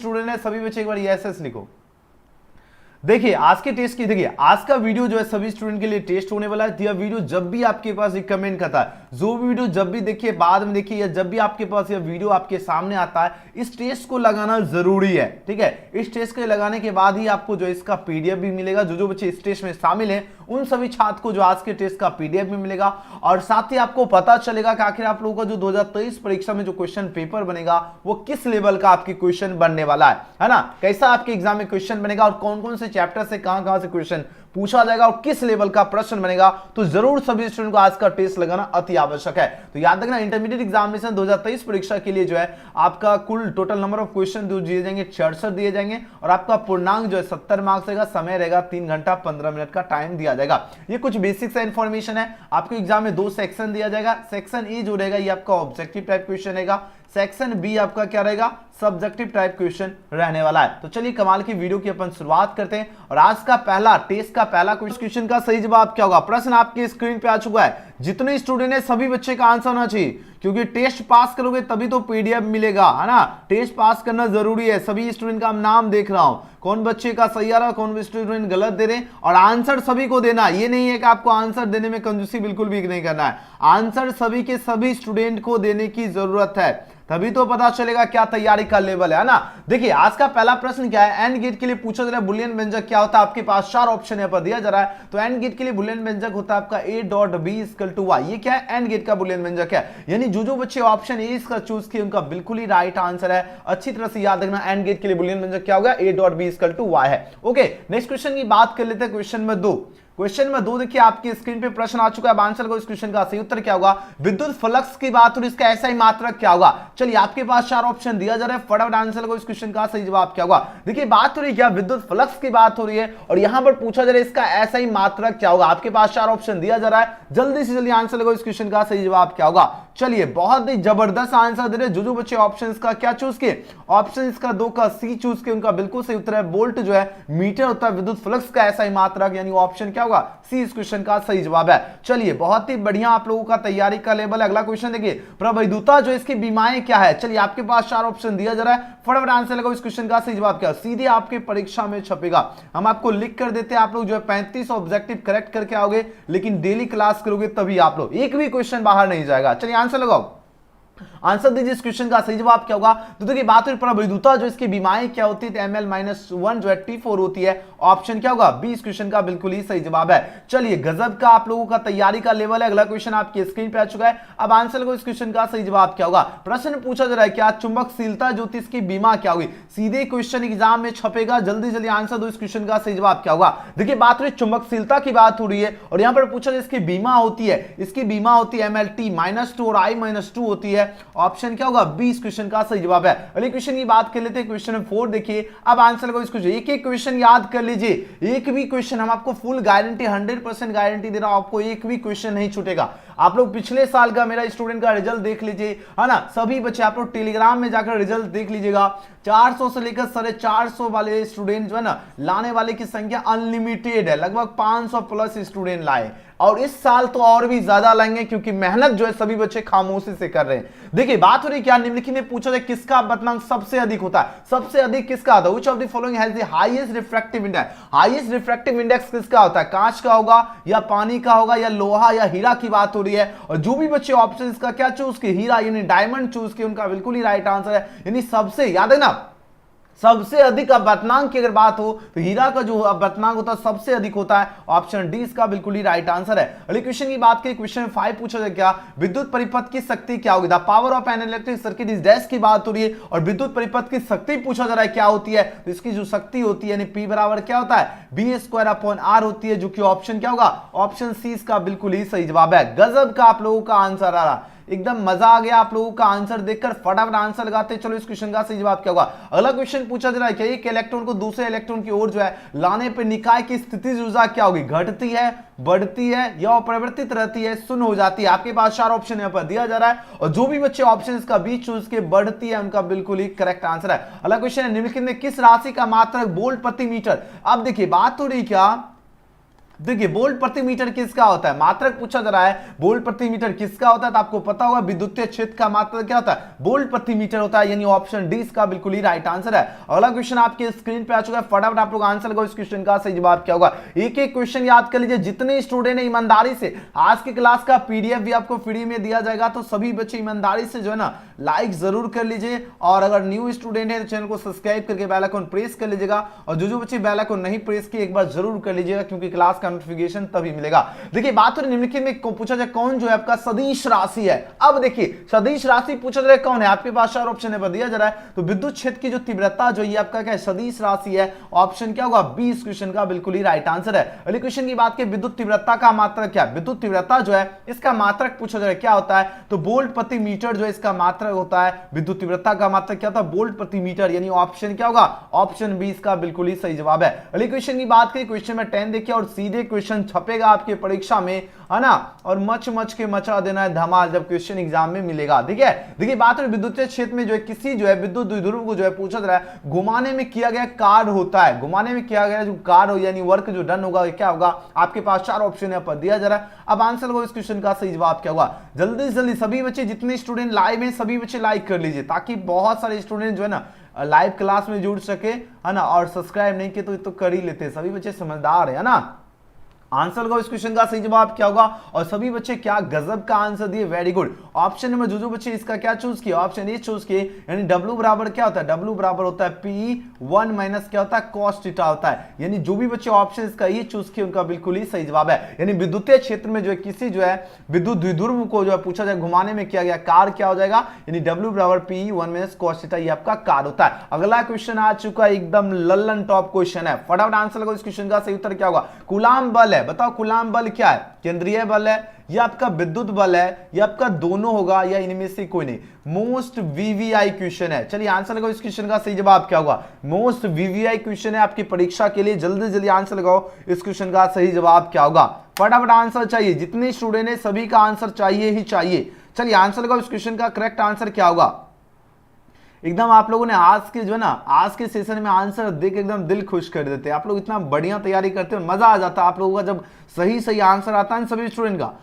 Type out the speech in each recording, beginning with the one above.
Student है सभी बच्चे एक बार यस लिखो। देखिए आज के टेस्ट की, देखिए आज का वीडियो जो है सभी स्टूडेंट के लिए टेस्ट होने वाला है। यह वीडियो जब भी आपके पास एक कमेंट करता है, जो भी वीडियो जब भी देखिए बाद में देखिए, या जब भी आपके पास यह वीडियो आपके सामने आता है, इस टेस्ट को लगाना जरूरी है, ठीक है। इस टेस्ट के लगाने के बाद ही आपको जो इसका पीडीएफ भी मिलेगा। जो बच्चे इस टेस्ट में शामिल हैं उन सभी छात्र को जो आज के टेस्ट का पीडीएफ भी मिलेगा, और साथ ही आपको पता चलेगा कि आखिर आप लोगों का जो 2023 परीक्षा में जो क्वेश्चन पेपर बनेगा वो किस लेवल का आपकी क्वेश्चन बनने वाला है ना, कैसा आपके एग्जाम में क्वेश्चन बनेगा और कौन कौन से चैप्टर से कहां से क्वेश्चन पूछा जाएगा और किस लेवल का प्रश्न बनेगा। तो जरूर सभी स्टूडेंट को आज का टेस्ट लगाना अति आवश्यक है। तो याद रखना इंटरमीडिएट एग्जामिनेशन 2023 परीक्षा के लिए जो है आपका कुल टोटल नंबर ऑफ क्वेश्चन जो दिए जाएंगे 66 दिए जाएंगे, और आपका पूर्णांक जो है 70 मार्क्स रहेगा। समय रहेगा 3 घंटा 15 मिनट का टाइम दिया जाएगा। ये कुछ बेसिक सा इंफॉर्मेशन है। आपको एग्जाम में 2 सेक्शन दिया जाएगा। सेक्शन ए जो रहेगा ये आपका ऑब्जेक्टिव टाइप क्वेश्चन रहेगा, सेक्शन बी आपका क्या रहेगा, सब्जेक्टिव टाइप क्वेश्चन रहने वाला है। तो चलिए कमाल की वीडियो की अपन शुरुआत करते हैं। और आज का पहला टेस्ट का पहला क्वेश्चन का सही जवाब क्या होगा, प्रश्न आपके स्क्रीन पे आ चुका है। जितने स्टूडेंट है सभी बच्चे का आंसर होना चाहिए, क्योंकि टेस्ट पास करोगे तभी तो पीडीएफ मिलेगा, है ना। टेस्ट पास करना जरूरी है। सभी स्टूडेंट का नाम देख रहा हूं, कौन बच्चे का सही आ रहा है, कौन स्टूडेंट गलत दे रहे हैं, और आंसर सभी को देना। ये नहीं है कि आपको आंसर देने में कंजूसी बिल्कुल भी नहीं करना है। आंसर सभी के सभी स्टूडेंट को देने की जरूरत है, तभी तो पता चलेगा क्या तैयारी का लेवल है ना। देखिए आज का पहला प्रश्न क्या है, एंड गेट के लिए पूछा जा रहा है बुलियन व्यंजक क्या होता है। आपके पास 4 ऑप्शन यहां पर दिया जा रहा है। तो एंड गेट के लिए बुलियन व्यंजक होता है आपका a dot b equal to y। ये क्या है, एंड गेट का बुलियन व्यंजक है। यानी जो बच्चे ऑप्शन ए इसका चूज किए उनका बिल्कुल ही राइट आंसर है। अच्छी तरह से याद रखना, एंड गेट के लिए बुलियन व्यंजक क्या होगा, a dot b equal to y है। ओके, नेक्स्ट क्वेश्चन की बात कर लेते हैं। क्वेश्चन नंबर 2, क्वेश्चन नंबर 2 देखिए आपकी स्क्रीन पे प्रश्न आ चुका है। आंसर को इस क्वेश्चन का सही उत्तर क्या होगा, विद्युत फ्लक्स की बात हो, इसका ऐसा ही मात्रक क्या होगा। चलिए आपके पास 4 ऑप्शन दिया जा रहा है, फटाफट आंसर को इस क्वेश्चन का सही जवाब क्या होगा। देखिए बात हो रही है क्या, विद्युत फ्लक्स की बात हो रही है, और यहां पर पूछा जा रहा है इसका ऐसा ही मात्रक क्या होगा। आपके पास 4 ऑप्शन दिया जा रहा है, जल्दी से जल्दी आंसर को इस क्वेश्चन का सही जवाब क्या होगा। चलिए बहुत ही जबरदस्त आंसर दे रहे जो बच्चे ऑप्शन का क्या चूज किए, ऑप्शन का 2 का सी चूज किए, उनका बिल्कुल सही उत्तर है वोल्ट जो है मीटर होता है विद्युत फ्लक्स का ऐसा ही मात्रक, यानी ऑप्शन क्या होगा, सी इस क्वेश्चन का सही जवाब है। चलिए बहुत ही बढ़िया आप लोगों का तैयारी का लेवल है। अगला क्वेश्चन देखिए, प्रवैधुता जो इसकी बीमाएं क्या है। चलिए आपके पास 4 ऑप्शन दिया जा रहा है, फटाफट आंसर लगाओ इस क्वेश्चन का सही जवाब क्या, सीधे आपके परीक्षा में छपेगा। हम आपको लिख कर देते हैं, आप लोग जो है 35 ऑब्जेक्टिव करेक्ट करके आओगे, लेकिन डेली क्लास करोगे तभी आप लोग, एक भी क्वेश्चन बाहर नहीं जाएगा। चलिए आंसर लगाओ, आंसर दीजिए इस क्वेश्चन का सही जवाब क्या होगा। तो देखिए बात हुई प्रवैधुता जो इसकी बीमाएं क्या होती है, ml-1 जो है T4 होती है। ऑप्शन क्या होगा, बी इस क्वेश्चन का बिल्कुल ही सही जवाब है। चलिए गजब का आप लोगों का तैयारी का लेवल है। अगला क्वेश्चन आपकी स्क्रीन पे आ चुका है। अब आंसर को इस क्वेश्चन का सही जवाब क्या होगा। प्रश्न पूछा जा रहा है क्या चुंबकशीलता जो थी इसकी बीमा क्या होगी। सीधे क्वेश्चन एग्जाम में छपेगा, जल्दी जल्दी आंसर दो इस क्वेश्चन का सही जवाब क्या होगा। देखिए बात रही चुंबकशीलता की बात हो रही है, और यहां पर पूछा इसकी बीमा होती है, इसकी बीमा होती है mlt-2 और I-2 होती है। ऑप्शन क्या होगा, बी इस क्वेश्चन का सही जवाब है। अगले क्वेश्चन की बात कर लेते हैं, क्वेश्चन नंबर 4 देखिए। अब आंसर को इसको एक एक क्वेश्चन याद कर लीजिए, एक भी क्वेश्चन हम आपको फुल गारंटी 100% गारंटी दे रहा हूं, आपको एक भी क्वेश्चन नहीं छूटेगा। आप लोग पिछले साल का मेरा स्टूडेंट का रिजल्ट देख लीजिए, है ना। सभी बच्चे आप लोग टेलीग्राम में जाकर रिजल्ट देख लीजिएगा। 400 से लेकर 450 वाले स्टूडेंट जो है ना, लाने वाले की संख्या अनलिमिटेड है, लगभग 500 प्लस स्टूडेंट लाए, और इस साल तो और भी ज्यादा लाएंगे, क्योंकि मेहनत जो है सभी बच्चे खामोशी से कर रहे हैं। देखिए बात हो रही क्या, निम्नलिखित में पूछा जाए किसका अपवर्तनांक सबसे अधिक होता है, सबसे अधिक किसका होता है। Which of the following has the highest refractive index. Highest refractive index किसका होता है, कांच का होगा या पानी का होगा या लोहा या हीरा की बात हो रही है। और जो भी बच्चे ऑप्शन इसका क्या चूज किए, हीरा यानी डायमंड चूज किए, उनका बिल्कुल ही राइट आंसर है। यानी सबसे याद है ना, सबसे अधिक अपवर्तनांक की अगर बात हो तो हीरा का जो अपवर्तनांक होता है सबसे अधिक होता है। ऑप्शन डी इसका बिल्कुल ही राइट आंसर है। अगले क्वेश्चन की बात करें, क्वेश्चन 5 पूछा जाए क्या, विद्युत परिपथ की शक्ति क्या होगी। The power of an electric circuit is dash की बात हो रही है, और विद्युत परिपथ की शक्ति पूछा जा रहा है क्या होती है। तो इसकी जो शक्ति होती है यानी P बराबर क्या होता है, B² होती है, जो कि ऑप्शन क्या होगा, ऑप्शन सी इसका बिल्कुल ही सही जवाब है। गजब का आप लोगों का आंसर आ रहा, एकदम मजा आ गया आप लोगों का आंसर देखकर, फटाफट आंसर लगाते। चलो इस क्वेश्चन का सही जवाब क्या होगा। अगला क्वेश्चन पूछा जा रहा है कि एक इलेक्ट्रॉन को दूसरे इलेक्ट्रॉन की ओर जो है लाने पर निकाय की स्थितिज ऊर्जा क्या होगी, घटती है, बढ़ती है या अपरिवर्तित रहती है, शून्य हो जाती है। आपके पास 4 ऑप्शन यहां पर दिया जा रहा है, और जो भी बच्चे ऑप्शन का बी चूज के बढ़ती है उनका बिल्कुल ही करेक्ट आंसर है। अगला क्वेश्चन है, निम्नलिखित में किस राशि का मात्रक वोल्ट प्रति मीटर। अब देखिए बात हो रही क्या, देखिए वोल्ट प्रति मीटर किसका होता है, मात्रक पूछा जा रहा है, वोल्ट प्रति मीटर किसका होता है, तो आपको पता होगा विद्युतीय क्षेत्र का मात्रक क्या होता है, वोल्ट प्रति मीटर होता है, यानी ऑप्शन डी इसका बिल्कुल ही राइट आंसर है। अगला क्वेश्चन आपके स्क्रीन पे आ चुका है, फटाफट आप लोग आंसर करो, इस क्वेश्चन का सही जवाब क्या होगा। एक एक क्वेश्चन याद कर लीजिए, जितने स्टूडेंट है ईमानदारी से, आज की क्लास का पीडीएफ भी आपको फ्री में दिया जाएगा, तो सभी बच्चे ईमानदारी से जो है ना लाइक जरूर कर लीजिए, और अगर न्यू स्टूडेंट है तो चैनल को सब्सक्राइब करके बेल आइकन प्रेस कर लीजिएगा, और जो बच्चे बेल आइकन नहीं प्रेस किए एक बार जरूर कर लीजिएगा, क्योंकि क्लास का नोटिफिकेशन तभी मिलेगा। देखिए बात हो रही निम्नलिखित में पूछा जाए कौन जो है आपका सदिश राशि है। अब देखिए सदिश राशि पूछा जाए कौन है, आपके पास चार ऑप्शन है दिया जा रहा है, तो विद्युत क्षेत्र की जो तीव्रता जो ये आपका क्या है सदिश राशि है, ऑप्शन क्या होगा बी इस क्वेश्चन का बिल्कुल ही राइट आंसर है। अगले क्वेश्चन की बात करें, विद्युत तीव्रता का मात्रक क्या है, विद्युत तीव्रता जो है इसका मात्रक पूछा जाए क्या होता है, तो वोल्ट प्रति मीटर जो है इसका मात्रक होता है, विद्युत तीव्रता का मात्रक क्या होता है वोल्ट प्रति मीटर, यानी ऑप्शन क्या होगा ऑप्शन बी इसका बिल्कुल ही सही जवाब है। अगले क्वेश्चन की बात करें, क्वेश्चन में 10 देखिए और सीधे क्वेश्चन छपेगा आपके परीक्षा में, है ना, और मच मच के मचा देना है धमाल जब क्वेश्चन एग्जाम में मिलेगा। ठीक है, देखिए बात है विद्युतीय क्षेत्र में जो है किसी जो है विद्युत द्विध्रुव को जो है पूछा जा रहा है घुमाने में किया गया कार्य होता है, घुमाने में किया गया जो कार्य हो यानी वर्क जो डन होगा क्या होगा, आपके पास चार ऑप्शन यहाँ पर दिया जा रहा है। अब आंसर को इस क्वेश्चन का सही जवाब क्या होगा, जल्दी से जल्दी सभी बच्चे जितने स्टूडेंट लाइव हैं सभी बच्चे लाइक कर लीजिए, ताकि बहुत सारे स्टूडेंट जो है ना लाइव क्लास में जुड़ सके, है ना, और सब्सक्राइब नहीं किए तो कर ही लेते, सभी बच्चे समझदार है ना। आंसर को इस क्वेश्चन का सही जवाब क्या होगा, और सभी बच्चे क्या गजब का आंसर दिए, वेरी गुड। ऑप्शन नंबर जो बच्चे इसका क्या चूज किया, ऑप्शन ए चूज किए, यानी W बराबर क्या होता है, W बराबर होता है P1 माइनस क्या होता है cos थीटा होता है, यानी जो भी बच्चे ऑप्शन इसका ये चूज किए उनका बिल्कुल ही सही जवाब है। यानी विद्युतीय क्षेत्र में जो है किसी जो है विद्युत द्विध्रुव को जो है पूछा जाए घुमाने में किया गया कार्य क्या हो जाएगा, यानी W बराबर P1 माइनस cos थीटा ये आपका कार्य होता है। अगला क्वेश्चन आ चुका है, एकदम लल्लन टॉप क्वेश्चन है, फटाफट आंसर को इस क्वेश्चन का सही उत्तर क्या होगा, कूलाम बल है, बताओ कूलाम बल क्या है, केंद्रीय बल है या आपका विद्युत बल है या आपका दोनों होगा या इनमें से कोई नहीं, मोस्ट वीवीआई क्वेश्चन है। चलिए आंसर लगाओ, इस क्वेश्चन का सही जवाब क्या होगा, मोस्ट वीवीआई क्वेश्चन है आपकी परीक्षा के लिए, जल्दी जल्दी आंसर लगाओ, इस क्वेश्चन का सही जवाब क्या होगा, फटाफट आंसर चाहिए, जितने स्टूडेंट है सभी का आंसर चाहिए ही चाहिए। चलिए आंसर लगाओ, इस क्वेश्चन का करेक्ट आंसर क्या होगा। एकदम आप लोगों ने आज के जो है ना आज के सेशन में आंसर देख एकदम दिल खुश कर देते हैं, आप लोग इतना बढ़िया तैयारी करते हो, मजा आ जाता है आप लोगों का जब सही सही आंसर आता है सभी स्टूडेंट का,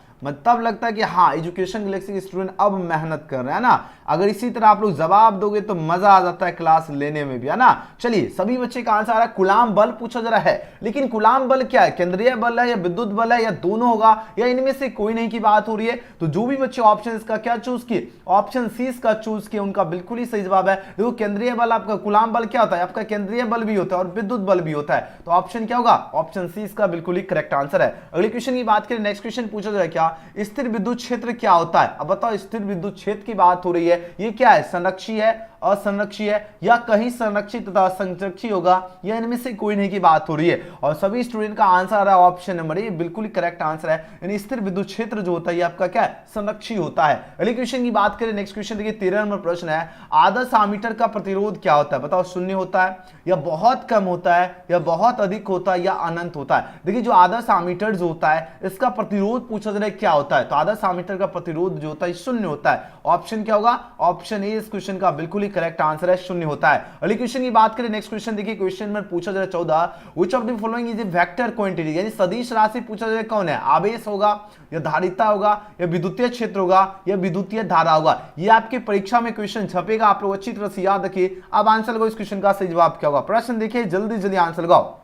तब लगता है कि हाँ एजुकेशन गैलेक्सी के स्टूडेंट अब मेहनत कर रहे हैं ना। अगर इसी तरह आप लोग जवाब दोगे तो मजा आ जाता है क्लास लेने में भी, है ना। चलिए सभी बच्चे का आंसर आ रहा है, कूलाम बल पूछा जा रहा है, लेकिन कूलाम बल क्या है, केंद्रीय बल है या विद्युत बल है या दोनों होगा या इनमें से कोई नहीं की बात हो रही है। तो जो भी बच्चे ऑप्शन इसका क्या चूज किए, ऑप्शन सी इसका चूज किए, उनका बिल्कुल ही सही जवाब है। देखो केंद्रीय बल आपका कूलाम बल क्या होता है, आपका केंद्रीय बल भी होता है और विद्युत बल भी होता है, तो ऑप्शन क्या होगा, ऑप्शन सी इसका बिल्कुल ही करेक्ट आंसर है। अगले क्वेश्चन की बात करें, नेक्स्ट क्वेश्चन पूछा जाए क्या, स्थिर विद्युत क्षेत्र क्या होता है। अब बताओ स्थिर विद्युत क्षेत्र की बात हो रही है, ये क्या है, संरक्षी है, असंरक्षी है या कहीं संरक्षित तथा संरक्षी होगा या इनमें से कोई नहीं की बात हो रही है। और सभी स्टूडेंट का आंसर आ रहा है ऑप्शन नंबर ए, बिल्कुल ही करेक्ट आंसर है। यानी स्थिर विद्युत क्षेत्र जो होता है ये आपका क्या है, संरक्षी होता है। अगले क्वेश्चन की बात करें, नेक्स्ट क्वेश्चन देखिए 13 नंबर प्रश्न है, आदर्श आमीटर का प्रतिरोध क्या होता है। बताओ शून्य होता है या बहुत कम होता है या बहुत अधिक होता है या अनंत होता है। देखिए जो आदर्श आमीटर जो होता है इसका प्रतिरोध पूछा जा रहा है क्या होता है, तो आदर्श आमीटर का प्रतिरोध जो होता है शून्य होता है। ऑप्शन क्या होगा, ऑप्शन ए इस क्वेश्चन का बिल्कुल ही करेक्ट आंसर है, शून्य होता है। अगले क्वेश्चन की बात करें, नेक्स्ट क्वेश्चन देखिए, क्वेश्चन में पूछा जा रहा है 14, which of the following is a vector quantity, यानी सदिश राशि पूछा जा रहा है कौन है, आवेश होगा या धारिता होगा या विद्युतीय क्षेत्र होगा या विद्युतीय धारा होगा। ये आपके परीक्षा में क्वेश्चन छपेगा, आप लोग अच्छी तरह से याद रखिए। अब आंसर लगाओ, इस क्वेश्चन का सही जवाब क्या होगा। प्रश्न देखिए, जल्दी जल्दी आंसर लगाओ,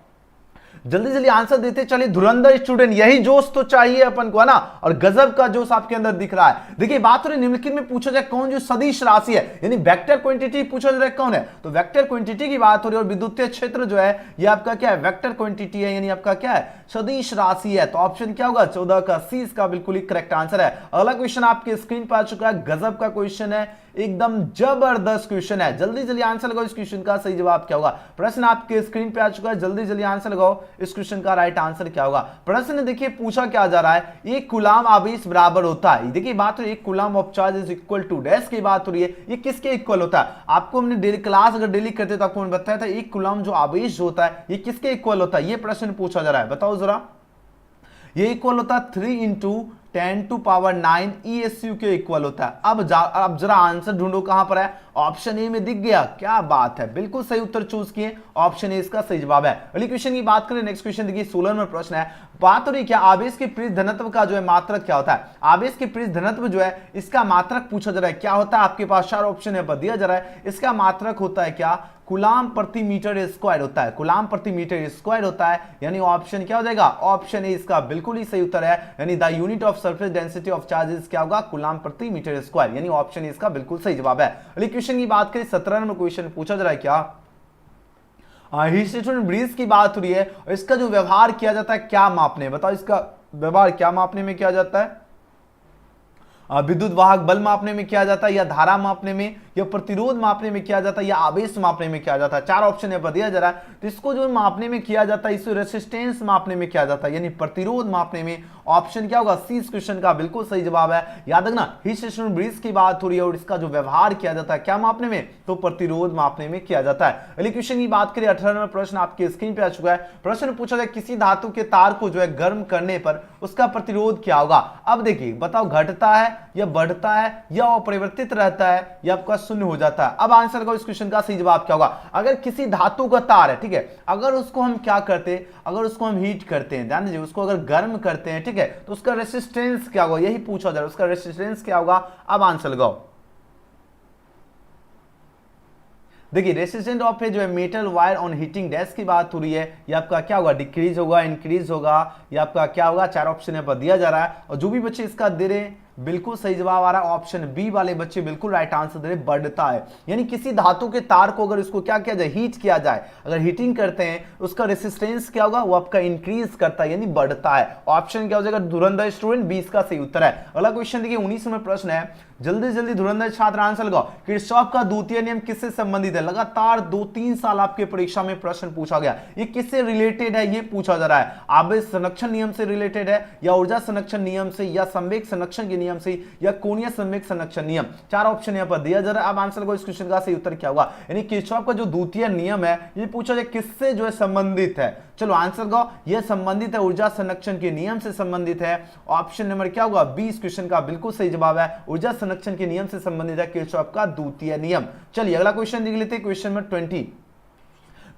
जल्दी जल्दी आंसर देते चलिए। धुरंधर स्टूडेंट, यही जोश तो चाहिए अपन को, है ना, और गजब का जोश आपके अंदर दिख रहा है। देखिए बात हो रही निम्नलिखित में पूछा जाए कौन जो सदिश राशि है, यानी वेक्टर क्वांटिटी पूछा जा रहा है कौन है, तो वेक्टर क्वांटिटी की बात हो रही है। और विद्युतीय क्षेत्र जो है ये आपका क्या है, वेक्टर क्वांटिटी है, यानी आपका क्या है, सदिश राशि है। तो ऑप्शन क्या होगा, 14 का सी इसका बिल्कुल ही करेक्ट आंसर है। अगला क्वेश्चन आपके स्क्रीन पर आ चुका है, गजब का क्वेश्चन है, एकदम जबरदस्त क्वेश्चन है। जल्दी जल्दी आंसर लगाओ, इस क्वेश्चन का सही जवाब क्या होगा। प्रश्न आपके स्क्रीन पे आ चुका है, जल्दी जल्दी आंसर लगाओ, इस क्वेश्चन का राइट आंसर क्या होगा। प्रश्न देखिए पूछा क्या जा रहा है, एक कूलाम आवेश बराबर होता है। देखिए बात हो, एक coulomb of charge is equal to dash की बात हो रही है, ये किसके इक्वल होता है। आपको हमने डेली क्लास अगर डेली करते तो आपको बताया था एक कूलाम जो आवेश होता है ये किसके इक्वल होता है, ये प्रश्न पूछा जा रहा है। बताओ जरा, ये इक्वल होता है 3 × 10⁹ ESU के इक्वल होता है। अब जरा आंसर ढूंढो कहां पर है, ऑप्शन ए में दिख गया, क्या बात है, बिल्कुल सही उत्तर चूज किए, ऑप्शन ए इसका सही जवाब है। अगले क्वेश्चन की बात करें, नेक्स्ट क्वेश्चन देखिए 16 नंबर प्रश्न है, बात हो रही क्या आवेश के पृष्ठ घनत्व का जो है मात्रक क्या होता है। आवेश के पृष्ठ घनत्व जो है इसका मात्रक पूछा जा रहा है, क्या होता है, आपके पास 4 ऑप्शन है दिया जा रहा है, इसका मात्रक होता है क्या, कूलाम प्रति मीटर स्क्वायर होता है, कूलाम प्रति मीटर स्क्वायर होता है, यानी ऑप्शन क्या हो जाएगा, ऑप्शन ए इसका बिल्कुल ही सही उत्तर है, यानी the unit of surface density of charges क्या होगा, कूलाम प्रति मीटर स्क्वायर, यानी ऑप्शन ए इसका बिल्कुल सही जवाब है। अगले क्वेश्चन की बात करें 17 नंबर क्वेश्चन पूछा जा रहा है क्या, हीट स्टेशनरी ब्रिज की बात हो रही है, और इसका जो व्यवहार किया जाता है क्या मापने, बताओ इसका व्यवहार क्या मापने में किया जाता है, विद्युत वाहक बल मापने में किया जाता है, या धारा मापने में, या प्रतिरोध मापने में किया जाता है, या आवेश मापने में किया जाता है। 4 ऑप्शन है दिया जा रहा है, तो इसको जो मापने में किया जाता है, इसको रेसिस्टेंस मापने में किया जाता है, यानी प्रतिरोध मापने में, ऑप्शन क्या होगा, सी इस क्वेश्चन का बिल्कुल सही जवाब है। याद रखना हीट स्टेशनरी ब्रिज की बात हो रही है और इसका जो व्यवहार किया जाता है क्या मापने में, तो प्रतिरोध मापने में किया जाता है। अगले क्वेश्चन की बात करें 18 नंबर प्रश्न आपके स्क्रीन पे आ चुका है, प्रश्न पूछा जाए किसी धातु के तार को जो है गर्म करने पर उसका प्रतिरोध क्या होगा। अब देखिए बताओ घटता है या बढ़ता है या अपरिवर्तित रहता है या आपका शून्य हो जाता है। अब आंसर लगाओ इस क्वेश्चन का सही जवाब क्या होगा। अगर किसी धातु का तार है, ठीक है, अगर उसको हम क्या करते हैं, अगर उसको हम हीट करते हैं, ध्यान दीजिए, उसको अगर गर्म करते हैं, ठीक है, तो उसका रेसिस्टेंस क्या होगा, यही पूछा जा रहा है, उसका रेसिस्टेंस क्या होगा। अब आंसर लगाओ, देखिए रेसिस्टेंट ऑफ जो है metal wire on heating dash की बात हो रही है, ये आपका क्या होगा, डिक्रीज होगा, इंक्रीज होगा, ये आपका क्या होगा। 4 ऑप्शन यहाँ पर दिया जा रहा है और जो भी बच्चे इसका दे रहे हैं बिल्कुल सही जवाब आ रहा है, ऑप्शन बी वाले बच्चे बिल्कुल राइट आंसर दे रहे, बढ़ता है, यानी किसी धातु के तार को अगर इसको क्या किया जाए, हीट किया जाए, अगर हीटिंग करते हैं उसका रेसिस्टेंस क्या होगा, वो आपका इंक्रीज करता है, यानी बढ़ता है। ऑप्शन क्या हो जाएगा, धुरंधर स्टूडेंट 20 का सही उत्तर है। अगला क्वेश्चन देखिए 19 नंबर प्रश्न है, जल्दी जल्दी धुरंधर छात्र आंसर लगाओ, किरचॉफ का द्वितीय नियम किससे संबंधित है। लगातार 2-3 साल आपके परीक्षा में प्रश्न पूछा गया, ये किससे रिलेटेड है, ये पूछा जा रहा है। आवेश संरक्षण नियम से रिलेटेड है, या ऊर्जा संरक्षण नियम से, या संवेग संरक्षण के नियम से, या कोणीय संवेग संरक्षण नियम। 4 ऑप्शन यहाँ पर दिया जा रहा है। अब आंसर को इस क्वेश्चन का सही उत्तर क्या होगा, यानी किरचॉफ का जो द्वितीय नियम है ये पूछा जाए किससे जो है संबंधित है। चलो आंसर को, यह संबंधित है ऊर्जा संरक्षण के नियम से संबंधित है। ऑप्शन नंबर क्या होगा, बी इस क्वेश्चन का बिल्कुल सही जवाब है, ऊर्जा संरक्षण के नियम से संबंधित है किरचॉफ का द्वितीय नियम। चलिए अगला क्वेश्चन देख लेते हैं, क्वेश्चन नंबर 20,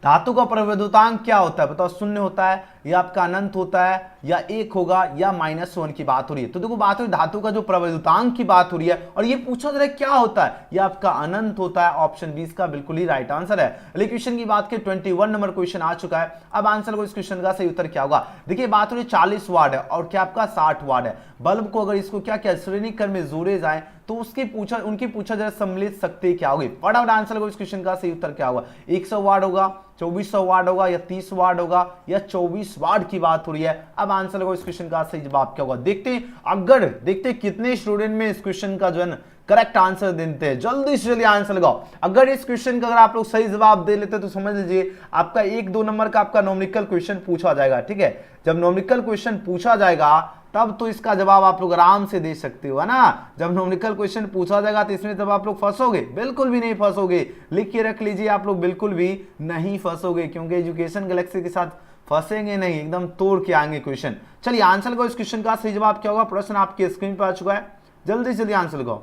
धातु का प्रविद्युतांक क्या होता है, बताओ, शून्य होता है या आपका अनंत होता है या 1 होगा या -1 की बात हो रही है। तो देखो बात हो रही धातु का जो प्रविद्युतांक की बात हो रही है और ये पूछा जा रहा है क्या होता है, ये आपका अनंत होता है, ऑप्शन 20 का बिल्कुल ही राइट आंसर है। अगले क्वेश्चन की बात की 21 नंबर क्वेश्चन आ चुका है। अब आंसर को इस क्वेश्चन का सही उत्तर क्या होगा। देखिए बात हो रही 40 वाट है और क्या आपका 60 वाट है। बल्ब को अगर इसको क्या श्रेणी क्रम में जोड़े जाए तो उनकी पूछा जाए सम्मिलित शक्ति क्या होगी। फटाफट आंसर को इस क्वेश्चन का सही उत्तर क्या होगा, 100 वाट होगा, 2400 वाट होगा, या 30 वाट होगा, या 24 वाट की बात हो रही है। अब आंसर को इस क्वेश्चन का सही जवाब क्या होगा। देखते हैं कितने स्टूडेंट में इस क्वेश्चन का जो है ना करेक्ट आंसर देते हैं। जल्दी से जल्दी आंसर लगाओ। अगर इस क्वेश्चन का अगर आप लोग सही जवाब दे लेते तो समझ लीजिए आपका 1-2 नंबर का आपका न्यूमेरिकल क्वेश्चन पूछा जाएगा। ठीक है, जब न्यूमेरिकल क्वेश्चन पूछा जाएगा तब तो इसका जवाब आप लोग आराम से दे सकते हो, है ना। जब न्यूमेरिकल क्वेश्चन पूछा जाएगा तो इसमें तब आप लोग फंसोगे, बिल्कुल भी नहीं फंसोगे। लिख के रख लीजिए, आप लोग बिल्कुल भी नहीं फंसोगे, क्योंकि एजुकेशन गैलेक्सी के साथ फंसेंगे नहीं, एकदम तोड़ के आएंगे क्वेश्चन। चलिए आंसर को, इस क्वेश्चन का सही जवाब क्या होगा। प्रश्न आपके स्क्रीन पर आ चुका है, जल्दी से जल्दी आंसर लगाओ,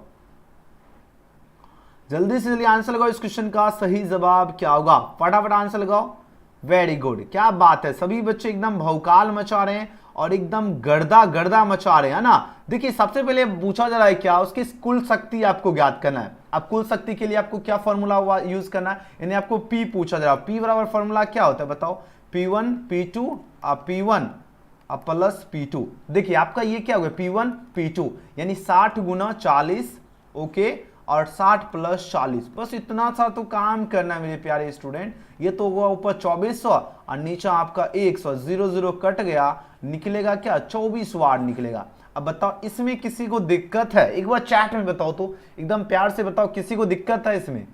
जल्दी से जल्दी आंसर लगाओ। इस क्वेश्चन का सही जवाब क्या होगा, फटाफट आंसर लगाओ। वेरी गुड, क्या बात है, सभी बच्चे एकदम भौकाल मचा रहे हैं और एकदम गर्दा मचा रहे हैं ना। देखिए सबसे पहले पूछा जा रहा है क्या, उसकी कुल शक्ति आपको ज्ञात करना है। अब कुल शक्ति के लिए आपको क्या फॉर्मूला यूज करना है, यानी आपको P पूछा जा रहा है। P बराबर फॉर्मूला क्या होता है बताओ, P1 P2 P1 plus P2। देखिए आपका ये क्या हो गया, P1 P2 यानी 60 गुना 40, ओके, और 60 प्लस 40, बस इतना सा तो काम करना है मेरे प्यारे स्टूडेंट। ये तो हुआ ऊपर 2400 और नीचे आपका 100, 0 कट गया, निकलेगा क्या 24 वाट निकलेगा। अब बताओ इसमें किसी को दिक्कत है, एक बार चैट में बताओ तो, एकदम प्यार से बताओ किसी को दिक्कत है इसमें।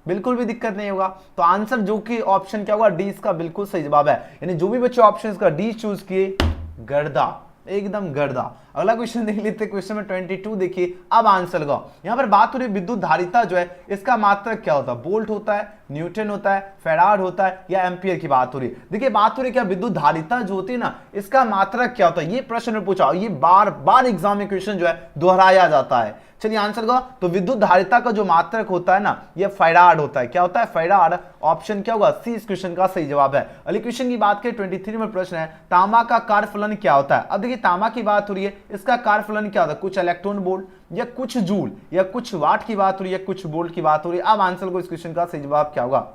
बिल्कुल भी दिक्कत नहीं होगा, तो आंसर जो कि ऑप्शन क्या होगा, डी इसका बिल्कुल सही जवाब है। यानी जो भी बच्चे ऑप्शन का डी चूज किए गर्दा, एकदम गर्दा। अगला क्वेश्चन देख लेते हैं, क्वेश्चन में 22 देखिए, अब आंसर लगाओ। यहां पर बात हो रही है विद्युत धारिता जो है इसका मात्रक क्या होता है, वोल्ट होता है, न्यूटन होता है, फैराड होता है या एम्पियर की बात हो रही है। देखिए बात हो रही है क्या विद्युत धारिता जो होती है ना इसका मात्रक क्या होता है, ये प्रश्न में पूछा, ये बार बार एग्जाम में क्वेश्चन जो है दोहराया जाता है। चलिए आंसर का, तो विद्युत धारिता का जो मात्रक होता है ना ये फैराड होता है। क्या होता है, फैराड। ऑप्शन क्या होगा, सी इस क्वेश्चन का सही जवाब है। अगले क्वेश्चन की बात करें 23 में प्रश्न है, तांबा का कार्यफलन क्या होता है। अब देखिए तांबा की बात हो रही है, इसका कार्यफलन क्या होता है, कुछ इलेक्ट्रॉन वोल्ट या कुछ जूल या कुछ वाट की बात हो रही है, कुछ वोल्ट की बात हो रही है। अब आंसर को इस क्वेश्चन का सही जवाब क्या होगा,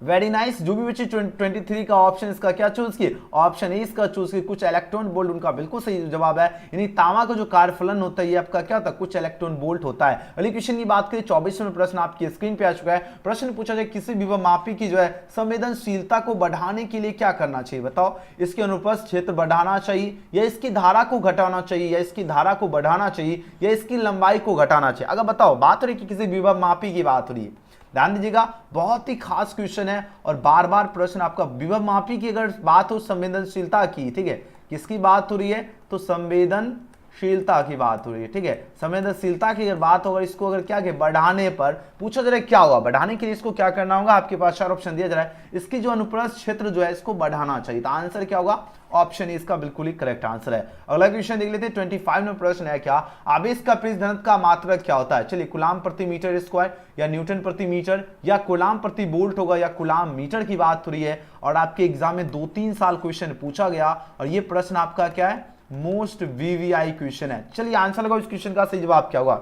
वेरी नाइस। जो भी बच्चे 23 का ऑप्शन इसका क्या चूज किए, ऑप्शन ए इसका चूज किए, कुछ इलेक्ट्रॉन वोल्ट, उनका बिल्कुल सही जवाब है। यानी तांबा का जो कार्यफलन होता है ये आपका क्या होता है, कुछ इलेक्ट्रॉन वोल्ट होता है। अगले क्वेश्चन की बात करें 24वें प्रश्न आपकी स्क्रीन पे आ चुका है। प्रश्न पूछा जाए किसी विभव मापी की जो है संवेदनशीलता को बढ़ाने के लिए क्या करना चाहिए, बताओ। इसके अनुप्रस्थ क्षेत्र बढ़ाना चाहिए या इसकी धारा को घटाना चाहिए या इसकी धारा को बढ़ाना चाहिए या इसकी लंबाई को घटाना चाहिए। अगर बताओ बात हो रही है कि किसी विभव मापी की बात हो रही है, ध्यान दीजिएगा बहुत ही खास क्वेश्चन है और बार बार प्रश्न आपका विभव मापी की अगर बात हो संवेदनशीलता की, ठीक है, किसकी बात हो रही है, तो संवेदनशीलता की बात हो रही है, ठीक है। संवेदनशीलता की अगर बात होगा इसको अगर क्या बढ़ाने पर पूछा जा रहा है क्या होगा, बढ़ाने के लिए इसको क्या करना होगा, आपके पास 4 ऑप्शन दिया जा रहा है। इसकी जो अनुप्रस्थ क्षेत्र जो है इसको बढ़ाना चाहिए, तो आंसर क्या होगा, ऑप्शन इसका बिल्कुल ही करेक्ट आंसर है। अगला क्वेश्चन देख लेते हैं 25 में प्रश्न है, क्या आवेश का पृष्ठ घनत्व का मात्रक क्या होता है। चलिए कूलाम प्रति मीटर स्क्वायर या न्यूटन प्रति मीटर या कूलाम प्रति वोल्ट होगा या कूलाम मीटर की बात हो रही है। और आपके एग्जाम में 2-3 साल क्वेश्चन पूछा गया और ये प्रश्न आपका क्या है, मोस्ट वीवीआई क्वेश्चन है। चलिए आंसर लगाओ, इस क्वेश्चन का सही जवाब क्या होगा।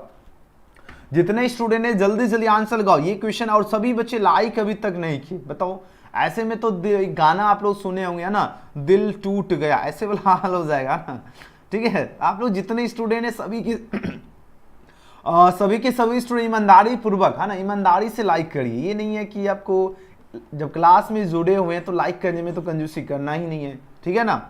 जितने स्टूडेंट ने जल्दी जल्दी आंसर लगाओ ये क्वेश्चन, और सभी बच्चे लाइक अभी तक नहीं किए, बताओ। ऐसे में तो गाना आप लोग सुने होंगे ना, दिल टूट गया, ऐसे वाला हाल हो जाएगा ना, ठीक है। आप लोग जितने स्टूडेंट है सभी के सभी स्टूडेंट ईमानदारी पूर्वक, है ना, ईमानदारी से लाइक करिए। ये नहीं है कि आपको जब क्लास में जुड़े हुए हैं तो लाइक करने में तो कंजूसी करना ही नहीं है, ठीक है ना।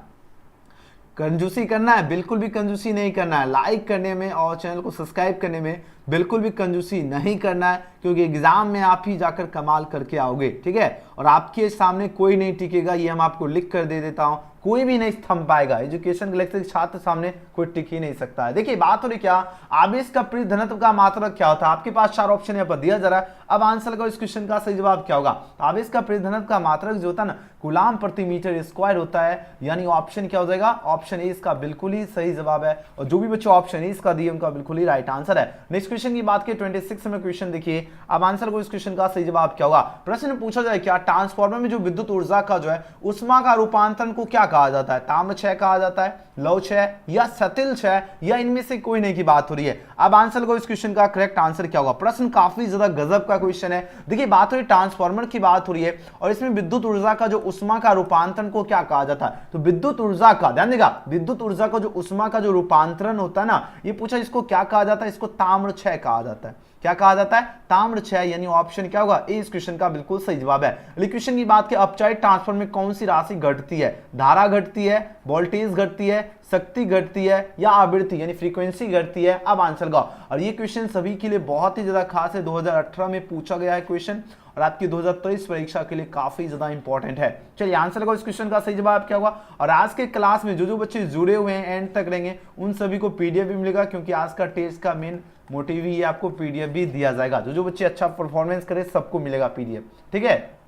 कंजूसी करना है, बिल्कुल भी कंजूसी नहीं करना है। लाइक करने में और चैनल को सब्सक्राइब करने में बिल्कुल भी कंजूसी नहीं करना है, क्योंकि एग्जाम में आप ही जाकर कमाल करके आओगे, ठीक है। और आपके सामने कोई नहीं टिकेगा, ये हम आपको लिख कर दे देता हूं, कोई भी नहीं थम पाएगा। एजुकेशन गैलेक्सी के छात्र सामने कोई टिक ही नहीं सकता है। देखिए बात हो रही क्या, आवेश का पृष्ठ घनत्व का मात्रक क्या होता है। आपके पास 4 ऑप्शन यहाँ पर दिया जा रहा है। अब आंसर का इस क्वेश्चन का सही जवाब क्या होगा, आवेश का पृष्ठ घनत्व का मात्रक जो होता है ना कूलाम प्रति मीटर स्क्वायर होता है, यानी ऑप्शन क्या हो जाएगा, ऑप्शन ए इसका बिल्कुल ही सही जवाब है। और जो भी बच्चे ऑप्शन ए इसका दिए उनका बिल्कुल ही राइट आंसर है। नेक्स्ट क्वेश्चन की बात करें 26 में क्वेश्चन देखिए, अब आंसर को इस क्वेश्चन का सही जवाब क्या होगा। प्रश्न पूछा जाए क्या ट्रांसफार्मर में जो विद्युत ऊर्जा का जो है उष्मा का रूपांतरण को क्या कहा जाता है, ताम्र क्षय कहा जाता है, लौह क्षय या सतिल क्षय या इनमें से कोई नहीं की बात हो रही है। अब आंसर को इस क्वेश्चन का करेक्ट आंसर क्या होगा। प्रश्न काफी ज्यादा गजब का क्वेश्चन है। देखिए बात हो रही ट्रांसफार्मर की बात हो रही है और इसमें विद्युत ऊर्जा का जो उष्मा का रूपांतरण को क्या कहा जाता है, तो विद्युत ऊर्जा का, ध्यान देगा, विद्युत ऊर्जा का जो उष्मा का जो रूपांतरण होता है ना, ये पूछा इसको क्या कहा जाता है, इसको ताम्र क्षय कहा जाता है। क्या कहा जाता है, ताम्र क्षय, यानी ऑप्शन क्या होगा, ए इस क्वेश्चन का बिल्कुल सही जवाब है। अगले क्वेश्चन की बात की, अपचारित ट्रांसफार्मर में कौन सी राशि घटती है, धारा घटती है, वोल्टेज घटती है, शक्ति घटती है या आवृत्ति यानी फ्रीक्वेंसी घटती है। अब आंसर गाओ। और ये क्वेश्चन सभी के लिए बहुत ही ज्यादा खास है, 2018 में पूछा गया है क्वेश्चन और आपकी 2023 परीक्षा के लिए काफी ज्यादा इंपॉर्टेंट है। चलिए आंसर लगाओ, इस क्वेश्चन का सही जवाब क्या होगा। और आज के क्लास में जो जो बच्चे जुड़े हुए हैं एंड तक रहेंगे उन सभी को पीडीएफ भी मिलेगा, क्योंकि आज का टेस्ट का मेन मोटिव ही आपको पीडीएफ भी दिया जाएगा। जो जो बच्चे अच्छा परफॉर्मेंस करे सबको मिलेगा पीडीएफ, ठीक है।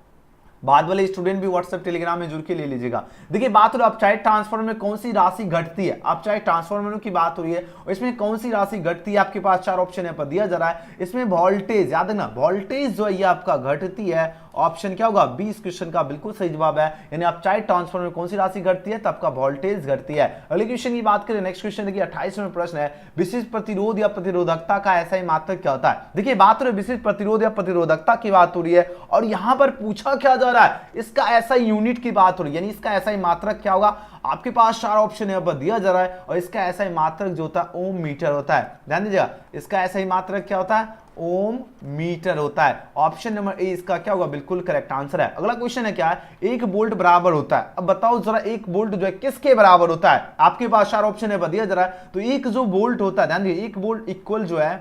बाद वाले स्टूडेंट भी व्हाट्सएप टेलीग्राम में जुड़ के ले लीजिएगा। देखिए बात हो रही है अपचारित ट्रांसफार्मर में कौन सी राशि घटती है, अपचारित ट्रांसफार्मर की बात हो रही है और इसमें कौन सी राशि घटती है। आपके पास 4 ऑप्शन यहाँ पर दिया जा रहा है। इसमें वोल्टेज, याद है ना, वोल्टेज जो है ये आपका घटती है। ऑप्शन क्या होगा, 20 क्वेश्चन का बिल्कुल सही जवाब है। यानी अपचारित ट्रांसफार्मर में कौन सी राशि घटती है, तब का वोल्टेज घटती है। अगले क्वेश्चन की बात करें, नेक्स्ट क्वेश्चन देखिए 28वें प्रश्न है, विशिष्ट प्रतिरोध या प्रतिरोधकता का ऐसा ही मात्रक क्या होता है। देखिए बात हो रही है विशिष्ट प्रतिरोध या प्रतिरोधकता की बात हो रही है और यहां पर पूछा क्या जा रहा है, इसका ऐसा यूनिट की बात हो रही है, यानी इसका ऐसा ही मात्रक क्या होगा। आपके पास 4 ऑप्शन यहाँ पर दिया जा रहा है और इसका ऐसा ही मात्रक जो होता है ओम मीटर होता है। ध्यान दीजिएगा, इसका ऐसा ही मात्रक क्या होता है, ओम मीटर होता है। ऑप्शन नंबर ए इसका क्या होगा, बिल्कुल करेक्ट आंसर है। अगला क्वेश्चन है क्या है, 1 वोल्ट बराबर होता है। अब बताओ जरा 1 वोल्ट जो है किसके बराबर होता है। आपके पास 4 ऑप्शन है दिया जा रहा है, तो एक जो वोल्ट होता है, ध्यान दीजिए, 1 वोल्ट इक्वल जो है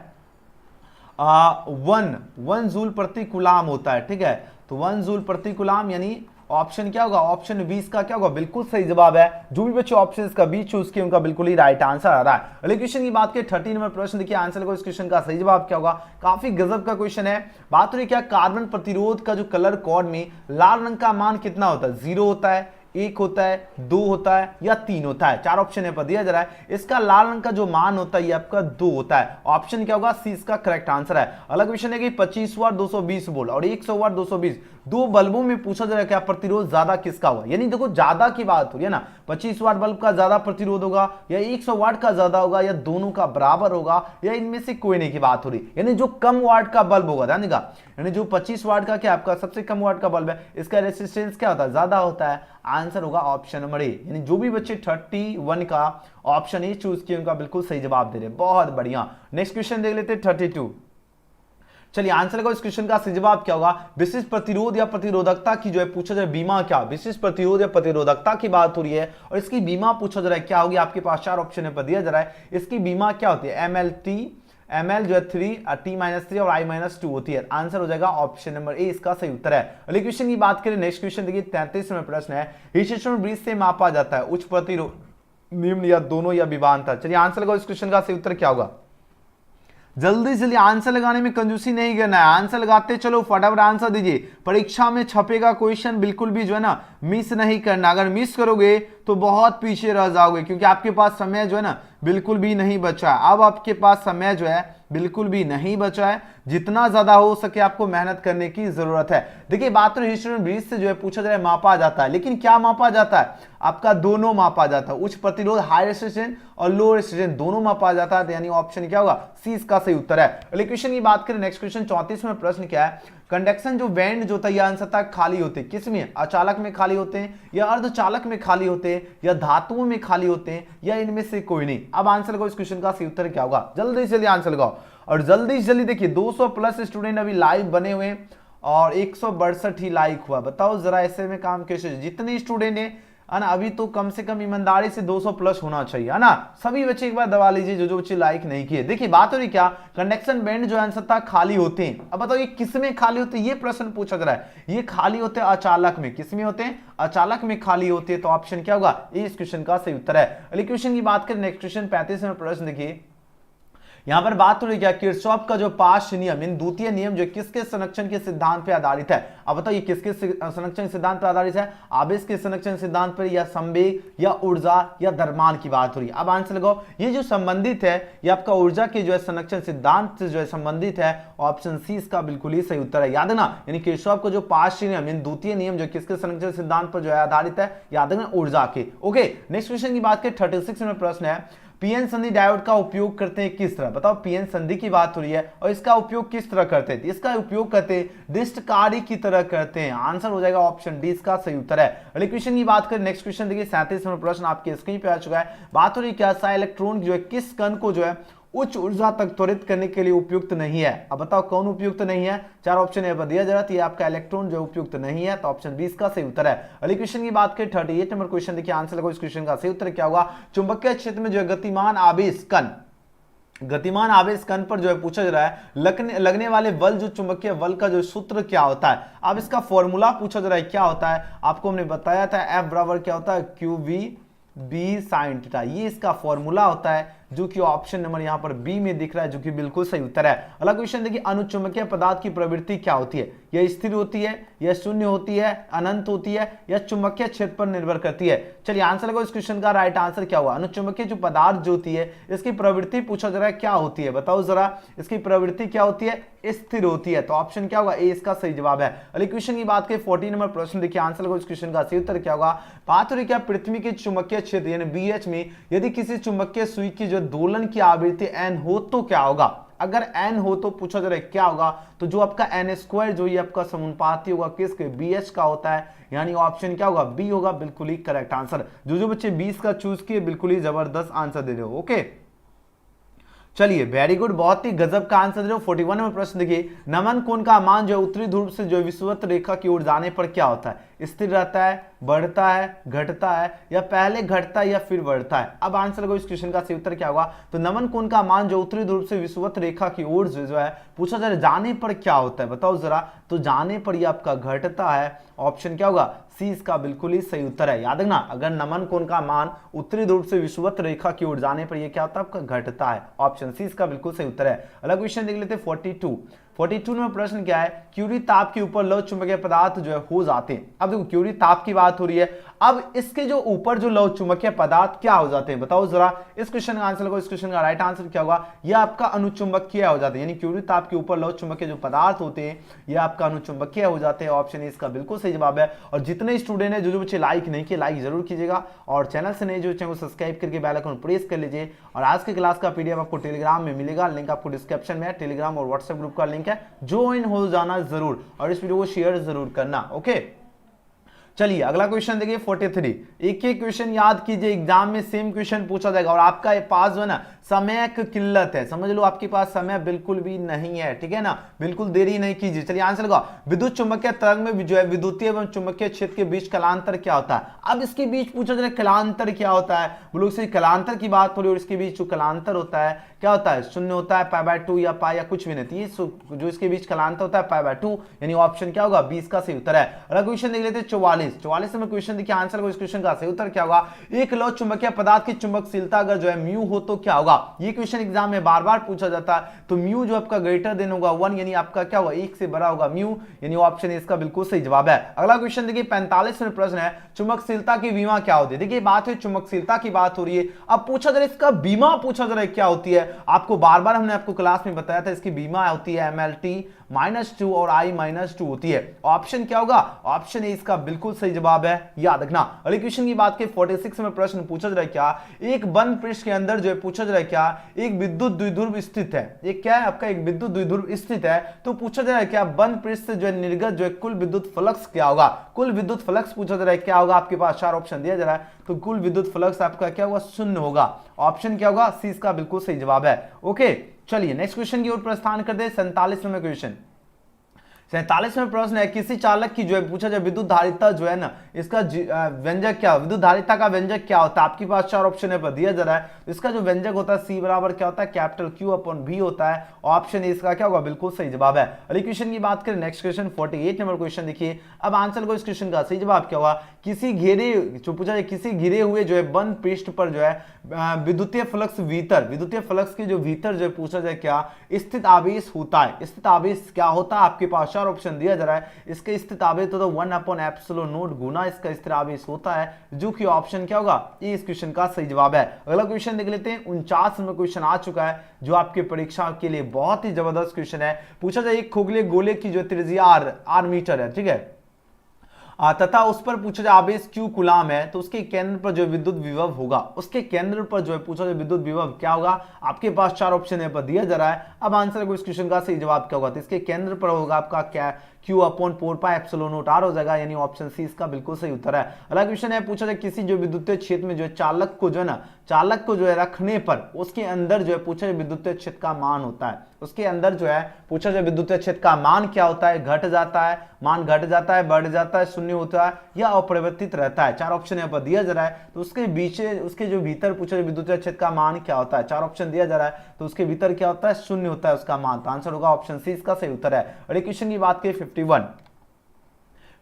1 जूल प्रति कूलाम होता है, ठीक है। तो 1 जूल प्रति कूलाम यानी ऑप्शन क्या होगा, ऑप्शन 20 का क्या होगा, बिल्कुल सही जवाब है। जो भी बच्चे ऑप्शन का बी चूज किए उनका बिल्कुल ही राइट आंसर आ रहा है। अगले क्वेश्चन की बात करें 30 नंबर प्रश्न, देखिए आंसर को इस क्वेश्चन का सही जवाब क्या होगा, काफी गजब का क्वेश्चन है। बात हो रही क्या, कार्बन प्रतिरोध का जो कलर कोड में लाल रंग का मान कितना होता है, 0 होता है, 1 होता है, 2 होता है या 3 होता है। चार ऑप्शन पर दिया जा रहा है। इसका लाल रंग का जो मान होता है ये आपका 2 होता है। ऑप्शन क्या होगा, सी इसका करेक्ट आंसर है। अलग क्वेश्चन है कि 25 वाट 220 वोल्ट और 100 वाट 220 दो बल्बों में पूछा जा रहा है क्या प्रतिरोध ज्यादा किसका होगा, यानी देखो ज्यादा की बात हो रही है ना, 25 वाट बल्ब का ज्यादा प्रतिरोध होगा या 100 वाट का ज्यादा होगा या दोनों का बराबर होगा या इनमें से कोई नहीं की बात हो रही। यानी जो कम वाट का बल्ब होगा, ध्यान देगा, यानी जो 25 वाट का क्या आपका सबसे कम वाट का बल्ब है, इसका रेसिस्टेंस क्या होता है, ज्यादा होता है। आंसर होगा ऑप्शन नंबर ए। यानी जो भी बच्चे 31 का ऑप्शन ए चूज किए उनका बिल्कुल सही जवाब दे रहे, बहुत बढ़िया। नेक्स्ट क्वेश्चन देख लेते हैं 32। चलिए आंसर का इस क्वेश्चन का सही जवाब क्या होगा, विशिष्ट प्रतिरोध या प्रतिरोधकता की जो है पूछा जाए बीमा क्या, विशिष्ट प्रतिरोध या प्रतिरोधकता की बात हो रही है और इसकी बीमा पूछा जा रहा है क्या होगी। आपके पास चार ऑप्शन पर दिया जा रहा है। इसकी बीमा क्या होती है, ML जो है 3, T-3 और I-2 होती है। आंसर हो जाएगा ऑप्शन नंबर ए, इसका सही उत्तर है। अगले क्वेश्चन की बात करें, नेक्स्ट क्वेश्चन देखिए 33 नंबर प्रश्न है, हिस्टोन ब्रिज से मापा जाता है उच्च प्रतिरोध, निम्न या दोनों या विभाजन। चलिए आंसर लगाओ, इस क्वेश्चन का सही उत्तर क्या होगा। जल्दी जल्दी आंसर लगाने में कंजूसी नहीं करना है, आंसर लगाते चलो, फटाफट आंसर दीजिए। परीक्षा में छपेगा क्वेश्चन, बिल्कुल भी जो है ना मिस नहीं करना। अगर मिस करोगे तो बहुत पीछे रह जाओगे, क्योंकि आपके पास समय जो है ना बिल्कुल भी नहीं बचा है। अब आपके पास समय जो है बिल्कुल भी नहीं बचा है, जितना ज्यादा हो सके आपको मेहनत करने की जरूरत है। देखिए बात तो हिस्टोन ब्रिज से जो है पूछा जा रहा है मापा जाता है, लेकिन क्या मापा जाता है, आपका दोनों मापा जाता है, उच्च प्रतिरोध हाई रेजिस्टेंस और लो रेजिस्टेंस दोनों मापा जाता है। यानी ऑप्शन क्या होगा, सी इसका सही उत्तर है। अगले क्वेश्चन की बात करें, नेक्स्ट क्वेश्चन 34 में प्रश्न क्या है, कंडक्शन जो बैंड जो होता है यह अंशतः खाली होते हैं, किसमें, अचालक में खाली होते हैं या अर्धचालक में खाली होते हैं या धातुओं में खाली होते हैं या इनमें से कोई नहीं। अब आंसर लगाओ, इस क्वेश्चन का सही उत्तर क्या होगा, जल्दी से जल्दी आंसर लगाओ। और जल्दी से जल्दी देखिए 200 प्लस स्टूडेंट अभी लाइव बने हुए और 162 ही लाइक हुआ। बताओ जरा ऐसे में काम कैसे, जितने स्टूडेंट है ना अभी तो कम से कम ईमानदारी से 200 प्लस होना चाहिए, है ना। सभी बच्चे एक बार दबा लीजिए जो जो बच्चे लाइक नहीं किए। देखिए बात हो रही क्या, कंडक्शन बैंड जो है अंशतः खाली होते हैं। अब बताओ ये किसमें खाली होते हैं, ये प्रश्न पूछा जा रहा है। ये खाली होते हैं अचालक में, किसमें होते हैं, अचालक में खाली होते हैं। तो ऑप्शन क्या होगा, ये इस क्वेश्चन का सही उत्तर है। अगले क्वेश्चन की बात करें, नेक्स्ट क्वेश्चन 35 में प्रश्न देखिए, यहां पर बात हो रही क्या, किरचॉफ का जो पाश नियम इन द्वितीय नियम जो किसके संरक्षण के सिद्धांत पे आधारित है। अब बताओ ये किसके संरक्षण सिद्धांत पर आधारित है, आवेश के संरक्षण सिद्धांत पर या संवेग या ऊर्जा या द्रव्यमान की बात हो रही है। अब आंसर लगाओ, ये जो संबंधित है ये आपका ऊर्जा के जो है संरक्षण सिद्धांत से जो है संबंधित है। ऑप्शन सी इसका बिल्कुल ही सही उत्तर है। याद है ना, यानी किरचॉफ का जो पाश नियम इन द्वितीय नियम जो किसके संरक्षण सिद्धांत पर जो है आधारित है, याद है ना, ऊर्जा के। ओके नेक्स्ट क्वेश्चन की बात करें 36 में प्रश्न है, पीएन संधि डायोड का उपयोग करते हैं किस तरह। बताओ पीएन संधि की बात हो रही है और इसका उपयोग किस तरह करते हैं, इसका उपयोग करते हैं डिस्टकारी की तरह करते हैं। आंसर हो जाएगा ऑप्शन डी, इसका सही उत्तर है। अगले क्वेश्चन की बात करें, नेक्स्ट क्वेश्चन देखिए 37 नंबर प्रश्न आपके स्क्रीन पे आ चुका है। बात हो रही क्या, सा इलेक्ट्रॉन जो है किस कण को जो है उच्च ऊर्जा तक त्वरित करने के लिए उपयुक्त नहीं है। अब बताओ कौन उपयुक्त नहीं है, चार ऑप्शन यहाँ पर दिया जा रहा है, आपका इलेक्ट्रॉन जो उपयुक्त नहीं है। तो ऑप्शन 20 का सही उत्तर है। अगले क्वेश्चन की बात करें 38 नंबर क्वेश्चन देखिए, आंसर लगाओ, इस क्वेश्चन का सही उत्तर क्या होगा। चुंबकीय क्षेत्र में जो है गतिमान आवेश कण पर जो है पूछा जा रहा है लगने वाले बल, जो चुंबकीय बल का जो सूत्र क्या होता है। अब इसका फॉर्मूला पूछा जा रहा है क्या होता है, आपको हमने बताया था F बराबर क्या होता है, QV B sin थीटा, ये इसका फॉर्मूला होता है जो कि ऑप्शन नंबर यहां पर बी में दिख रहा है, जो कि बिल्कुल सही उत्तर है। अगला क्वेश्चन देखिए, अनुचुंबकीय पदार्थ की प्रवृत्ति क्या होती है, यह स्थिर होती है, यह शून्य होती है, अनंत होती है या चुंबकीय क्षेत्र पर निर्भर करती है। चलिए आंसर लगाओ, इस क्वेश्चन का राइट आंसर क्या हुआ। अनुचुंबकीय जो पदार्थ जो होती है इसकी प्रवृत्ति पूछा जा रहा है क्या होती है, बताओ जरा इसकी प्रवृत्ति क्या होती है, स्थिर होती है। तो ऑप्शन क्या होगा, ए इसका सही जवाब है। अगले क्वेश्चन की बात करें 14 नंबर प्रश्न देखिए, आंसर लगाओ, इस क्वेश्चन का सही उत्तर क्या होगा। बात हो रही क्या, पृथ्वी के चुंबकीय क्षेत्र यानी BH में यदि किसी चुंबकीय सुई की जो दोलन की आवृत्ति n हो तो क्या होगा। अगर n हो तो पूछा जा रहा है क्या होगा, तो जो आपका n² जो ये आपका समानुपाती होगा किसके, BH का होता है। यानी ऑप्शन क्या होगा, बी होगा, बिल्कुल ही करेक्ट आंसर। जो बच्चे 20 का चूज किए बिल्कुल ही जबरदस्त आंसर दे रहे हो। ओके चलिए वेरी गुड, बहुत ही गजब का आंसर दे रहे हो। 41 में प्रश्न देखिए, नमन कोण का मान जो उत्तरी ध्रुव से जो विषुवत रेखा की ओर जाने पर क्या होता है, स्थिर रहता है, बढ़ता है, घटता है, या पहले घटता है या फिर बढ़ता है? अब आंसर लगो इस क्वेश्चन का सही उत्तर क्या होगा? तो नमन कोण का मान जो उत्तरी ध्रुव से विषुवत रेखा की ओर जो है पूछा जा रहा है, जाने पर क्या होता है बताओ जरा। तो जाने पर ये आपका घटता है। ऑप्शन क्या होगा? सी इसका बिल्कुल ही सही उत्तर है। याद रखना, अगर नमन कोण का मान उत्तरी ध्रुव से विषुवत रेखा की ओर जाने पर यह क्या होता है आपका? घटता है। ऑप्शन सी इसका बिल्कुल सही उत्तर है। अगला क्वेश्चन देख लेते हैं 42 में प्रश्न क्या है? क्यूरी ताप के ऊपर लौह चुंबकीय पदार्थ जो है हो जाते हैं। अब देखो क्यूरी ताप की बात हो रही है, अब इसके जो ऊपर जो लौह चुंबकीय पदार्थ क्या हो जाते हैं बताओ जरा। इस क्वेश्चन का आंसर लगो। इस क्वेश्चन का राइट आंसर क्या होगा? यह आपका अनुचुंबकीय हो जाते हैं, यानी क्यूरी ताप के ऊपर लौह चुंबकीय जो पदार्थ होते हैं यह आपका अनुचुंबकीय हो जाते हैं। ऑप्शन ए इसका बिल्कुल सही जवाब है। और जितने स्टूडेंट है जो बच्चे लाइक नहीं किए, लाइक जरूर कीजिएगा, और चैनल से नहीं जो चैनल को सब्सक्राइब करके बेल आइकन प्रेस कर लीजिए। और आज के क्लास का पीडीएफ आपको टेलीग्राम में मिलेगा, लिंक आपको डिस्क्रिप्शन में है। टेलीग्राम और व्हाट्सएप ग्रुप का लिंक है, ज्वाइन हो जाना जरूर, और इस वीडियो को शेयर जरूर करना। ओके, चलिए अगला क्वेश्चन देखिए 43। एक एक क्वेश्चन याद कीजिए, एग्जाम में सेम क्वेश्चन पूछा जाएगा, और आपका पास जो है ना समय की किल्लत है, समझ लो आपके पास समय बिल्कुल भी नहीं है, ठीक है ना, बिल्कुल देरी नहीं कीजिए। चलिए आंसर लगाओ। विद्युत चुंबकीय तरंग में जो है विद्युतीय एवं चुंबकीय क्षेत्र के बीच कलांतर क्या होता है? अब इसके बीच पूछा जाए कलांतर क्या होता है, बोलो से कलांतर की बात हो रही है, और इसके बीच जो कलांतर होता है क्या होता है? शून्य होता है, π/2 या पाई या कुछ भी नहीं, जो इसके बीच कलांतर होता है π/2, यानी ऑप्शन क्या होगा? 20 का सही उत्तर है। अगला क्वेश्चन देख लेते हैं 44 में क्वेश्चन देखिए, आंसर को इस क्वेश्चन का सही उत्तर क्या होगा? एक लौह चुंबकीय पदार्थ की चुंबकशीलता अगर जो है म्यू हो तो क्या होगा? ये क्वेश्चन एग्जाम में बार बार पूछा जाता है। तो म्यू जो आपका ग्रेटर देन होगा 1, यानी आपका क्या होगा? 1 से बड़ा होगा म्यू, यानी ऑप्शन इसका बिल्कुल सही जवाब है। अगला क्वेश्चन देखिए 45 में प्रश्न है, चुंबकशीलता की बीमा क्या होती है? देखिए बात है चुंबकशीलता की बात हो रही है, अब पूछा जा रहा है इसका बीमा पूछा जा रहा है क्या होती है? आपको बार बार हमने आपको क्लास में बताया था, इसकी बीमा होती है MLT-2 और I-2 होती है। ऑप्शन क्या होगा? ऑप्शन ए इसका बिल्कुल सही जवाब है, याद रखना। अगले क्वेश्चन की बात की 46 में प्रश्न पूछा जा रहा है क्या? एक बंद पृष्ठ के अंदर जो है पूछा जा रहा है क्या? एक विद्युत द्विध्रुव स्थित है। ये क्या है आपका? एक विद्युत द्विध्रुव स्थित है। तो पूछा जा रहा है क्या बंद पृष्ठ से जो है निर्गत जो है कुल विद्युत फ्लक्स क्या होगा? कुल विद्युत फ्लक्स पूछा जा रहा है क्या होगा? आपके पास 4 ऑप्शन दिया जा रहा है, तो कुल विद्युत फ्लक्स आपका क्या होगा? 0 होगा। ऑप्शन क्या होगा? सी इसका बिल्कुल सही जवाब है। ओके, चलिए नेक्स्ट क्वेश्चन की ओर प्रस्थान करते हैं। 47वां क्वेश्चन, 47वां प्रश्न है, किसी चालक की जो है पूछा जाए विद्युत धारिता जो है ना, इसका व्यंजक क्या? विद्युत धारिता का व्यंजक क्या होता है? आपके पास 4 ऑप्शन है पर दिया जा रहा है, इसका जो व्यंजक होता है C बराबर क्या होता है? कैपिटल Q/V होता है। ऑप्शन ए इसका क्या होगा? बिल्कुल सही जवाब है। अगले क्वेश्चन की बात करें, नेक्स्ट क्वेश्चन 48 नंबर क्वेश्चन देखिए। अब आंसर को इस क्वेश्चन का सही जवाब क्या होगा? किसी घेरे जो पूछा जाए किसी घिरे हुए जो है बंद पृष्ठ पर जो है विद्युतीय फ्लक्स भीतर, विद्युतीय फ्लक्स के जो भीतर जो है पूछा जाए क्या? स्थित आवेश होता है। स्थित आवेश क्या होता है? आपके पास 4 ऑप्शन दिया जा रहा है, इसका स्थित आवेश तो 1/ε0 गुना इसका स्थिर आवेश होता है, जो कि ऑप्शन क्या होगा? ये इस क्वेश्चन का सही जवाब है। अगला क्वेश्चन देख लेते हैं। 49 नंबर क्वेश्चन आ चुका है, जो आपके परीक्षा के लिए बहुत ही जबरदस्त क्वेश्चन है। पूछा जाए एक खोखले गोले की जो त्रिज्या r मीटर है, ठीक है, तथा उस पर पूछा जाए आवेश Q कूलाम है, तो उसके केंद्र पर जो विद्युत विभव होगा, उसके केंद्र पर जो है पूछा जाए विद्युत विभव क्या होगा? आपके पास 4 ऑप्शन है पर दिया जा रहा है। अब आंसर को इस क्वेश्चन का सही जवाब क्या होगा? तो इसके केंद्र पर होगा आपका क्या? Q/4πε0r हो जाएगा, यानी ऑप्शन सी इसका बिल्कुल सही उत्तर है। अगला क्वेश्चन है, पूछा जाए किसी जो विद्युतीय क्षेत्र में जो है चालक को जो है ना, चालक को जो है रखने पर उसके अंदर जो है पूछा जाए विद्युतीय क्षेत्र का मान होता है, उसके अंदर जो है पूछा जाए विद्युतीय क्षेत्र का मान क्या होता है? घट जाता है, मान घट जाता है, बढ़ जाता है, शून्य होता है, या अपरिवर्तित रहता है। 4 ऑप्शन यहाँ पर दिया जा रहा है, तो उसके बीच उसके जो भीतर पूछा जाए विद्युतीय क्षेत्र का मान क्या होता है? 4 ऑप्शन दिया जा रहा है, तो उसके भीतर क्या होता है? शून्य होता है उसका मान। तो आंसर होगा ऑप्शन सी इसका सही उत्तर है। अगले क्वेश्चन की बात करें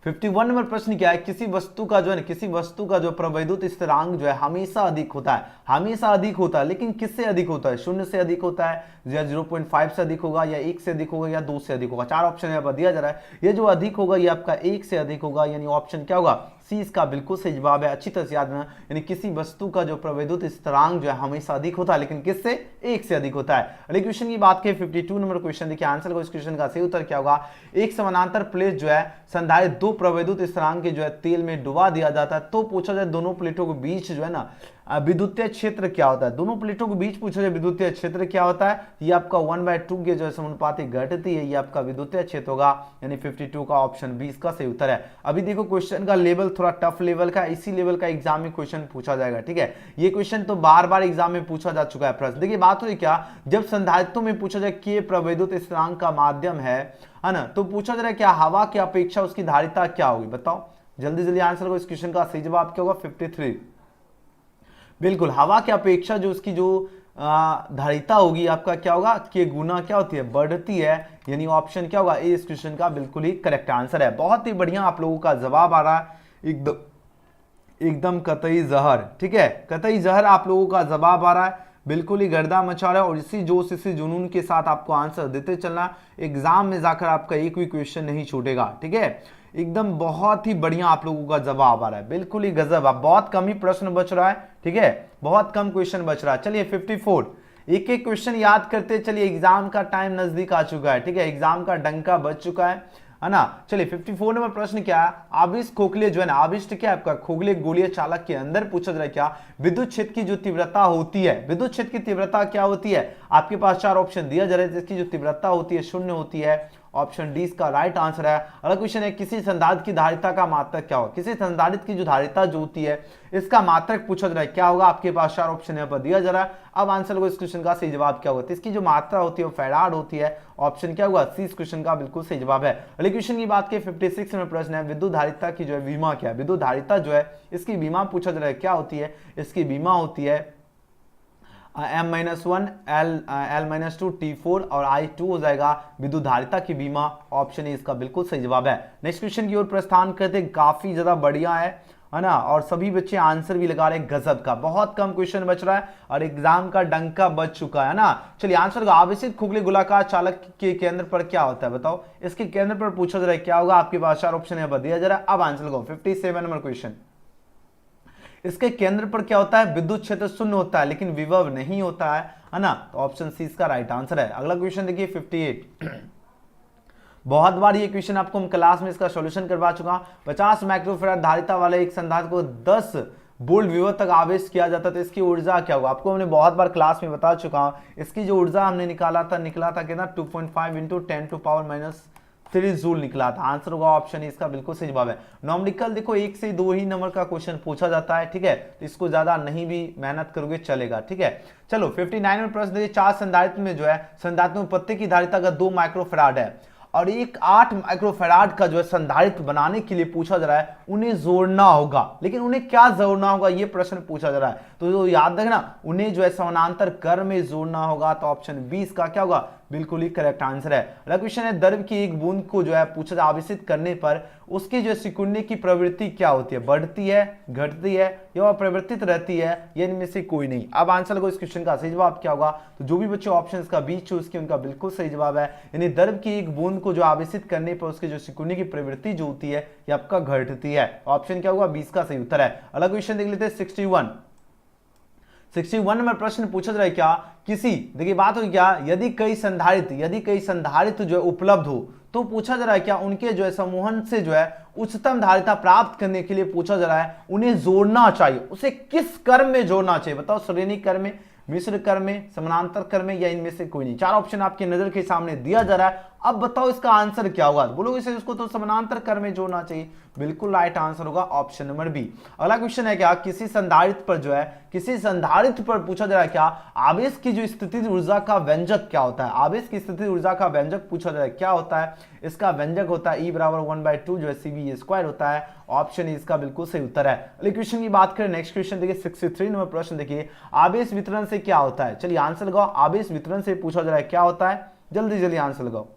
51 नंबर प्रश्न क्या है? किसी वस्तु का जो है, किसी वस्तु का जो प्रवैद्युत स्थिरांक जो है हमेशा अधिक होता है, हमेशा अधिक होता है, लेकिन किससे अधिक होता है? 0 से अधिक होता है, या 0.5 से अधिक होगा, या 1 से अधिक होगा, या 2 से अधिक होगा। 4 ऑप्शन यहाँ पर दिया जा रहा है, ये जो अधिक होगा ये आपका 1 से अधिक होगा, यानी ऑप्शन क्या होगा? सी इसका बिल्कुल सही जवाब है। अच्छी तरह से याद रखना, यानी किसी वस्तु का जो प्रवैद्युत स्थिरांक जो है हमेशा अधिक होता है, लेकिन किससे? 1 से अधिक होता है। अगले क्वेश्चन की बात करें 52 नंबर क्वेश्चन देखिए, आंसर को इस क्वेश्चन का सही उत्तर क्या होगा? एक समानांतर प्लेट जो है संधारित 2 प्रवैद्युत स्थिरांक के जो है तेल में डुबा दिया जाता है, तो पूछा जाए दोनों प्लेटों के बीच जो है ना विद्युतीय क्षेत्र क्या होता है? दोनों प्लेटों के बीच पूछा जाए विद्युतीय क्षेत्र क्या होता है? ये आपका 1/2 के जो है समानुपाती घटती है, ये आपका विद्युतीय क्षेत्र होगा, यानी 52 का ऑप्शन बी इसका सही उत्तर है। अभी देखो क्वेश्चन का लेवल थोड़ा टफ लेवल का, इसी लेवल का एग्जाम में क्वेश्चन पूछा जाएगा, ठीक है। ये क्वेश्चन तो बार बार एग्जाम में पूछा जा चुका है प्रश्न। देखिए बात हुई क्या, जब संधारित्व में पूछा जाए कि प्रवैद्युत स्थिरांक का माध्यम है ना, तो पूछा जा रहा है क्या हवा की अपेक्षा उसकी धारिता क्या होगी? बताओ, जल्दी जल्दी आंसर करो। इस क्वेश्चन का सही जवाब क्या होगा? 53। बिल्कुल, हवा की अपेक्षा जो उसकी जो धारिता होगी आपका क्या होगा कि गुना क्या होती है? बढ़ती है। यानी ऑप्शन क्या होगा? ए इस क्वेश्चन का बिल्कुल ही करेक्ट आंसर है। बहुत ही बढ़िया आप लोगों का जवाब आ रहा है, एकदम एकदम कतई जहर। ठीक है, कतई जहर आप लोगों का जवाब आ रहा है, बिल्कुल ही गर्दा मचा रहा है। और इसी जोश इसी जुनून के साथ आपको आंसर देते चलना, एग्जाम में जाकर आपका एक भी क्वेश्चन नहीं छूटेगा। ठीक है, एकदम बहुत ही बढ़िया आप लोगों का जवाब आ रहा है, बिल्कुल ही गजब। अब बहुत कम ही प्रश्न बच रहा है, ठीक है, बहुत कम क्वेश्चन बच रहा है। चलिए 54, एक एक क्वेश्चन याद करते चलिए, एग्जाम का टाइम नजदीक आ चुका है। ठीक है, एग्जाम का डंका बज चुका है ना। चलिए 54 नंबर प्रश्न क्या है? आविष्ट खोखले जो है ना, आविष्ट क्या है आपका? खोखले गोलीय चालक के अंदर पूछा जा रहा है क्या? विद्युत क्षेत्र की जो तीव्रता होती है, विद्युत क्षेत्र की तीव्रता क्या होती है? आपके पास 4 ऑप्शन दिया जा रहा है, जिसकी जो तीव्रता होती है 0 होती है। ऑप्शन डी इसका राइट आंसर है। अगला क्वेश्चन है, किसी संधारित्र की धारिता का मात्रक क्या होगा? किसी संधारित्र की जो धारिता जो होती है इसका मात्रक पूछा जा रहा है, क्या होगा? आपके पास 4 ऑप्शन यहाँ पर दिया जा रहा है। अब आंसर को इस क्वेश्चन का सही जवाब क्या होगा? तो इसकी जो मात्रा होती है वो फैराड होती है। ऑप्शन क्या होगा? सी इस क्वेश्चन का बिल्कुल सही जवाब है। अगले क्वेश्चन की बात करें 56 में प्रश्न है, विद्युत धारिता की जो है बीमा क्या है? विद्युत धारिता जो है इसकी बीमा पूछा जा रहा है, क्या होती है? इसकी बीमा होती है M-1 L-2 T4 और I2 हो जाएगा विद्युत धारिता की बीमा। ऑप्शन ए इसका बिल्कुल सही जवाब है। नेक्स्ट क्वेश्चन की ओर प्रस्थान करते, काफी ज्यादा बढ़िया है ना, और सभी बच्चे आंसर भी लगा रहे हैं, गजब का। बहुत कम क्वेश्चन बच रहा है और एग्जाम का डंका बज चुका है ना। चलिए आंसर का, आवेशित खोखले गोलाकार चालक के केंद्र पर क्या होता है? बताओ, इसके केंद्र पर पूछा जा रहा है, क्या होगा? आपके पास 4 ऑप्शन यहाँ पर दिया जा रहा है। अब आंसर लगाओ। 57 नंबर क्वेश्चन, इसके केंद्र पर क्या होता है? विद्युत क्षेत्र 0 होता है लेकिन विभव नहीं होता है ना। तो ऑप्शन सी इसका राइट आंसर है। अगला क्वेश्चन देखिए 58, बहुत बार ये क्वेश्चन आपको हम क्लास में इसका सॉल्यूशन करवा चुका हूं। 50 माइक्रोफैराड धारिता वाले एक संधारित्र को 10 वोल्ट विभव तक आवेश किया जाता है, तो इसकी ऊर्जा क्या होगा? आपको हमने बहुत बार क्लास में बता चुका हूं। इसकी जो ऊर्जा हमने निकला था कितना? 2.5 इंटू 10⁻³ जूल निकला था। आंसर होगा ऑप्शन, इसका बिल्कुल सही जवाब है। नॉमिकल देखो 1 से 2 ही नंबर का क्वेश्चन पूछा जाता है, ठीक है, तो इसको ज्यादा नहीं भी मेहनत करोगे चलेगा, ठीक है। चलो 59 में प्रश्न देखिए, 4 संधारित्र में जो है, संधारित्र में प्रत्येक की धारिता का 2 माइक्रोफैराड है और एक 8 माइक्रोफैराड का जो है संधारित्र बनाने के लिए पूछा जा रहा है, उन्हें जोड़ना होगा। लेकिन उन्हें क्या जोड़ना होगा, ये प्रश्न पूछा जा रहा है, तो याद रखना, उन्हें जो है समानांतर क्रम में जोड़ना होगा। तो ऑप्शन 20 का क्या होगा? बिल्कुल ही करेक्ट आंसर है। अगला क्वेश्चन है, द्रव की एक बूंद को जो है पूछा जाए, आवेशित करने पर उसकी जो सिकुड़ने की प्रवृत्ति क्या होती है? बढ़ती है, घटती है या अपरिवर्तित रहती है, या इनमें से कोई नहीं। अब आंसर को इस क्वेश्चन का सही जवाब क्या होगा? तो जो भी बच्चे ऑप्शंस का बीच चूज किए उनका बिल्कुल सही जवाब है। यानी द्रव की एक बूंद को जो आवेशित करने पर उसकी जो सिकुड़ने की प्रवृत्ति जो होती है ये आपका घटती है। ऑप्शन क्या होगा? 20 का सही उत्तर है। अगला क्वेश्चन देख लेते हैं 61 नंबर प्रश्न पूछा जा रहा है, क्या किसी, देखिए बात हो क्या, यदि कई संधारित्र जो है उपलब्ध हो, तो पूछा जा रहा है क्या उनके जो है समूहन से जो है उच्चतम धारिता प्राप्त करने के लिए पूछा जा रहा है, उन्हें जोड़ना चाहिए, उसे किस क्रम में जोड़ना चाहिए? बताओ, श्रेणी क्रम में, मिश्र क्रम में, समानांतर क्रम में, या इनमें से कोई नहीं। 4 ऑप्शन आपकी नजर के सामने दिया जा रहा है। अब बताओ इसका आंसर क्या होगा? बोलोगे इसे उसको तो समानांतर क्रम में जोड़ना चाहिए। बिल्कुल राइट आंसर होगा ऑप्शन नंबर बी। अगला क्वेश्चन है, क्या किसी संधारित्र पर जो है, किसी संधारित्र पर पूछा जा रहा है, क्या आवेश की जो स्थितिज ऊर्जा का व्यंजक क्या होता है? आवेश की स्थितिज ऊर्जा का व्यंजक पूछा जा रहा है, क्या होता है? इसका व्यंजक होता है E = 1/2 जो है CV² होता है। ऑप्शन इसका बिल्कुल सही उत्तर है। अगले क्वेश्चन की बात करें, नेक्स्ट क्वेश्चन देखिए 63 नंबर प्रश्न देखिए, आवेश वितरण से क्या होता है? चलिए आंसर लगाओ। आवेश वितरण से पूछा जा रहा है, क्या होता है? जल्दी जल्दी आंसर लगाओ।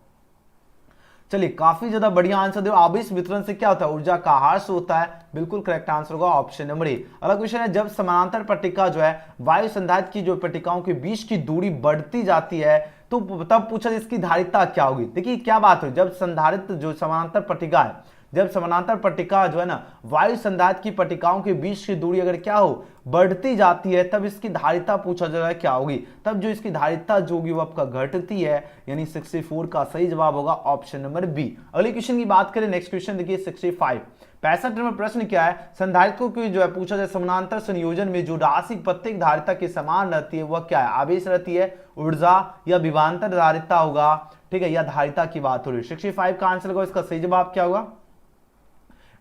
चलिए काफी ज्यादा बढ़िया आंसर दो। आवेश वितरण से क्या होता है? ऊर्जा का ह्रास होता है। बिल्कुल करेक्ट आंसर होगा ऑप्शन नंबर ए। अगला क्वेश्चन है, जब समानांतर पट्टिका जो है वायु संधारित्र की जो पट्टिकाओं के बीच की दूरी बढ़ती जाती है, तो तब पूछा इसकी धारिता क्या होगी? देखिए क्या बात हो, जब संधारित्र जो समानांतर पट्टिका है, जब समानांतर पट्टिका जो है ना वायु संधारित्र की पट्टिकाओं के बीच की दूरी अगर क्या हो, बढ़ती जाती है, तब इसकी धारिता पूछा जा रहा है क्या होगी? तब जो इसकी धारिता जो होगी वो आपका घटती है। यानी 64 का सही जवाब होगा ऑप्शन नंबर बी। अगले क्वेश्चन की बात करें, नेक्स्ट क्वेश्चन देखिए 65 नंबर प्रश्न क्या है, संधारित्रों की जो है पूछा जाए समानांतर संयोजन में जो राशि प्रत्येक धारिता के समान रहती है वह क्या है? आवेश रहती है, ऊर्जा, या विभवांतर धारिता होगा, ठीक है, या धारिता की बात हो रही है। 65 का आंसर होगा, इसका सही जवाब क्या होगा?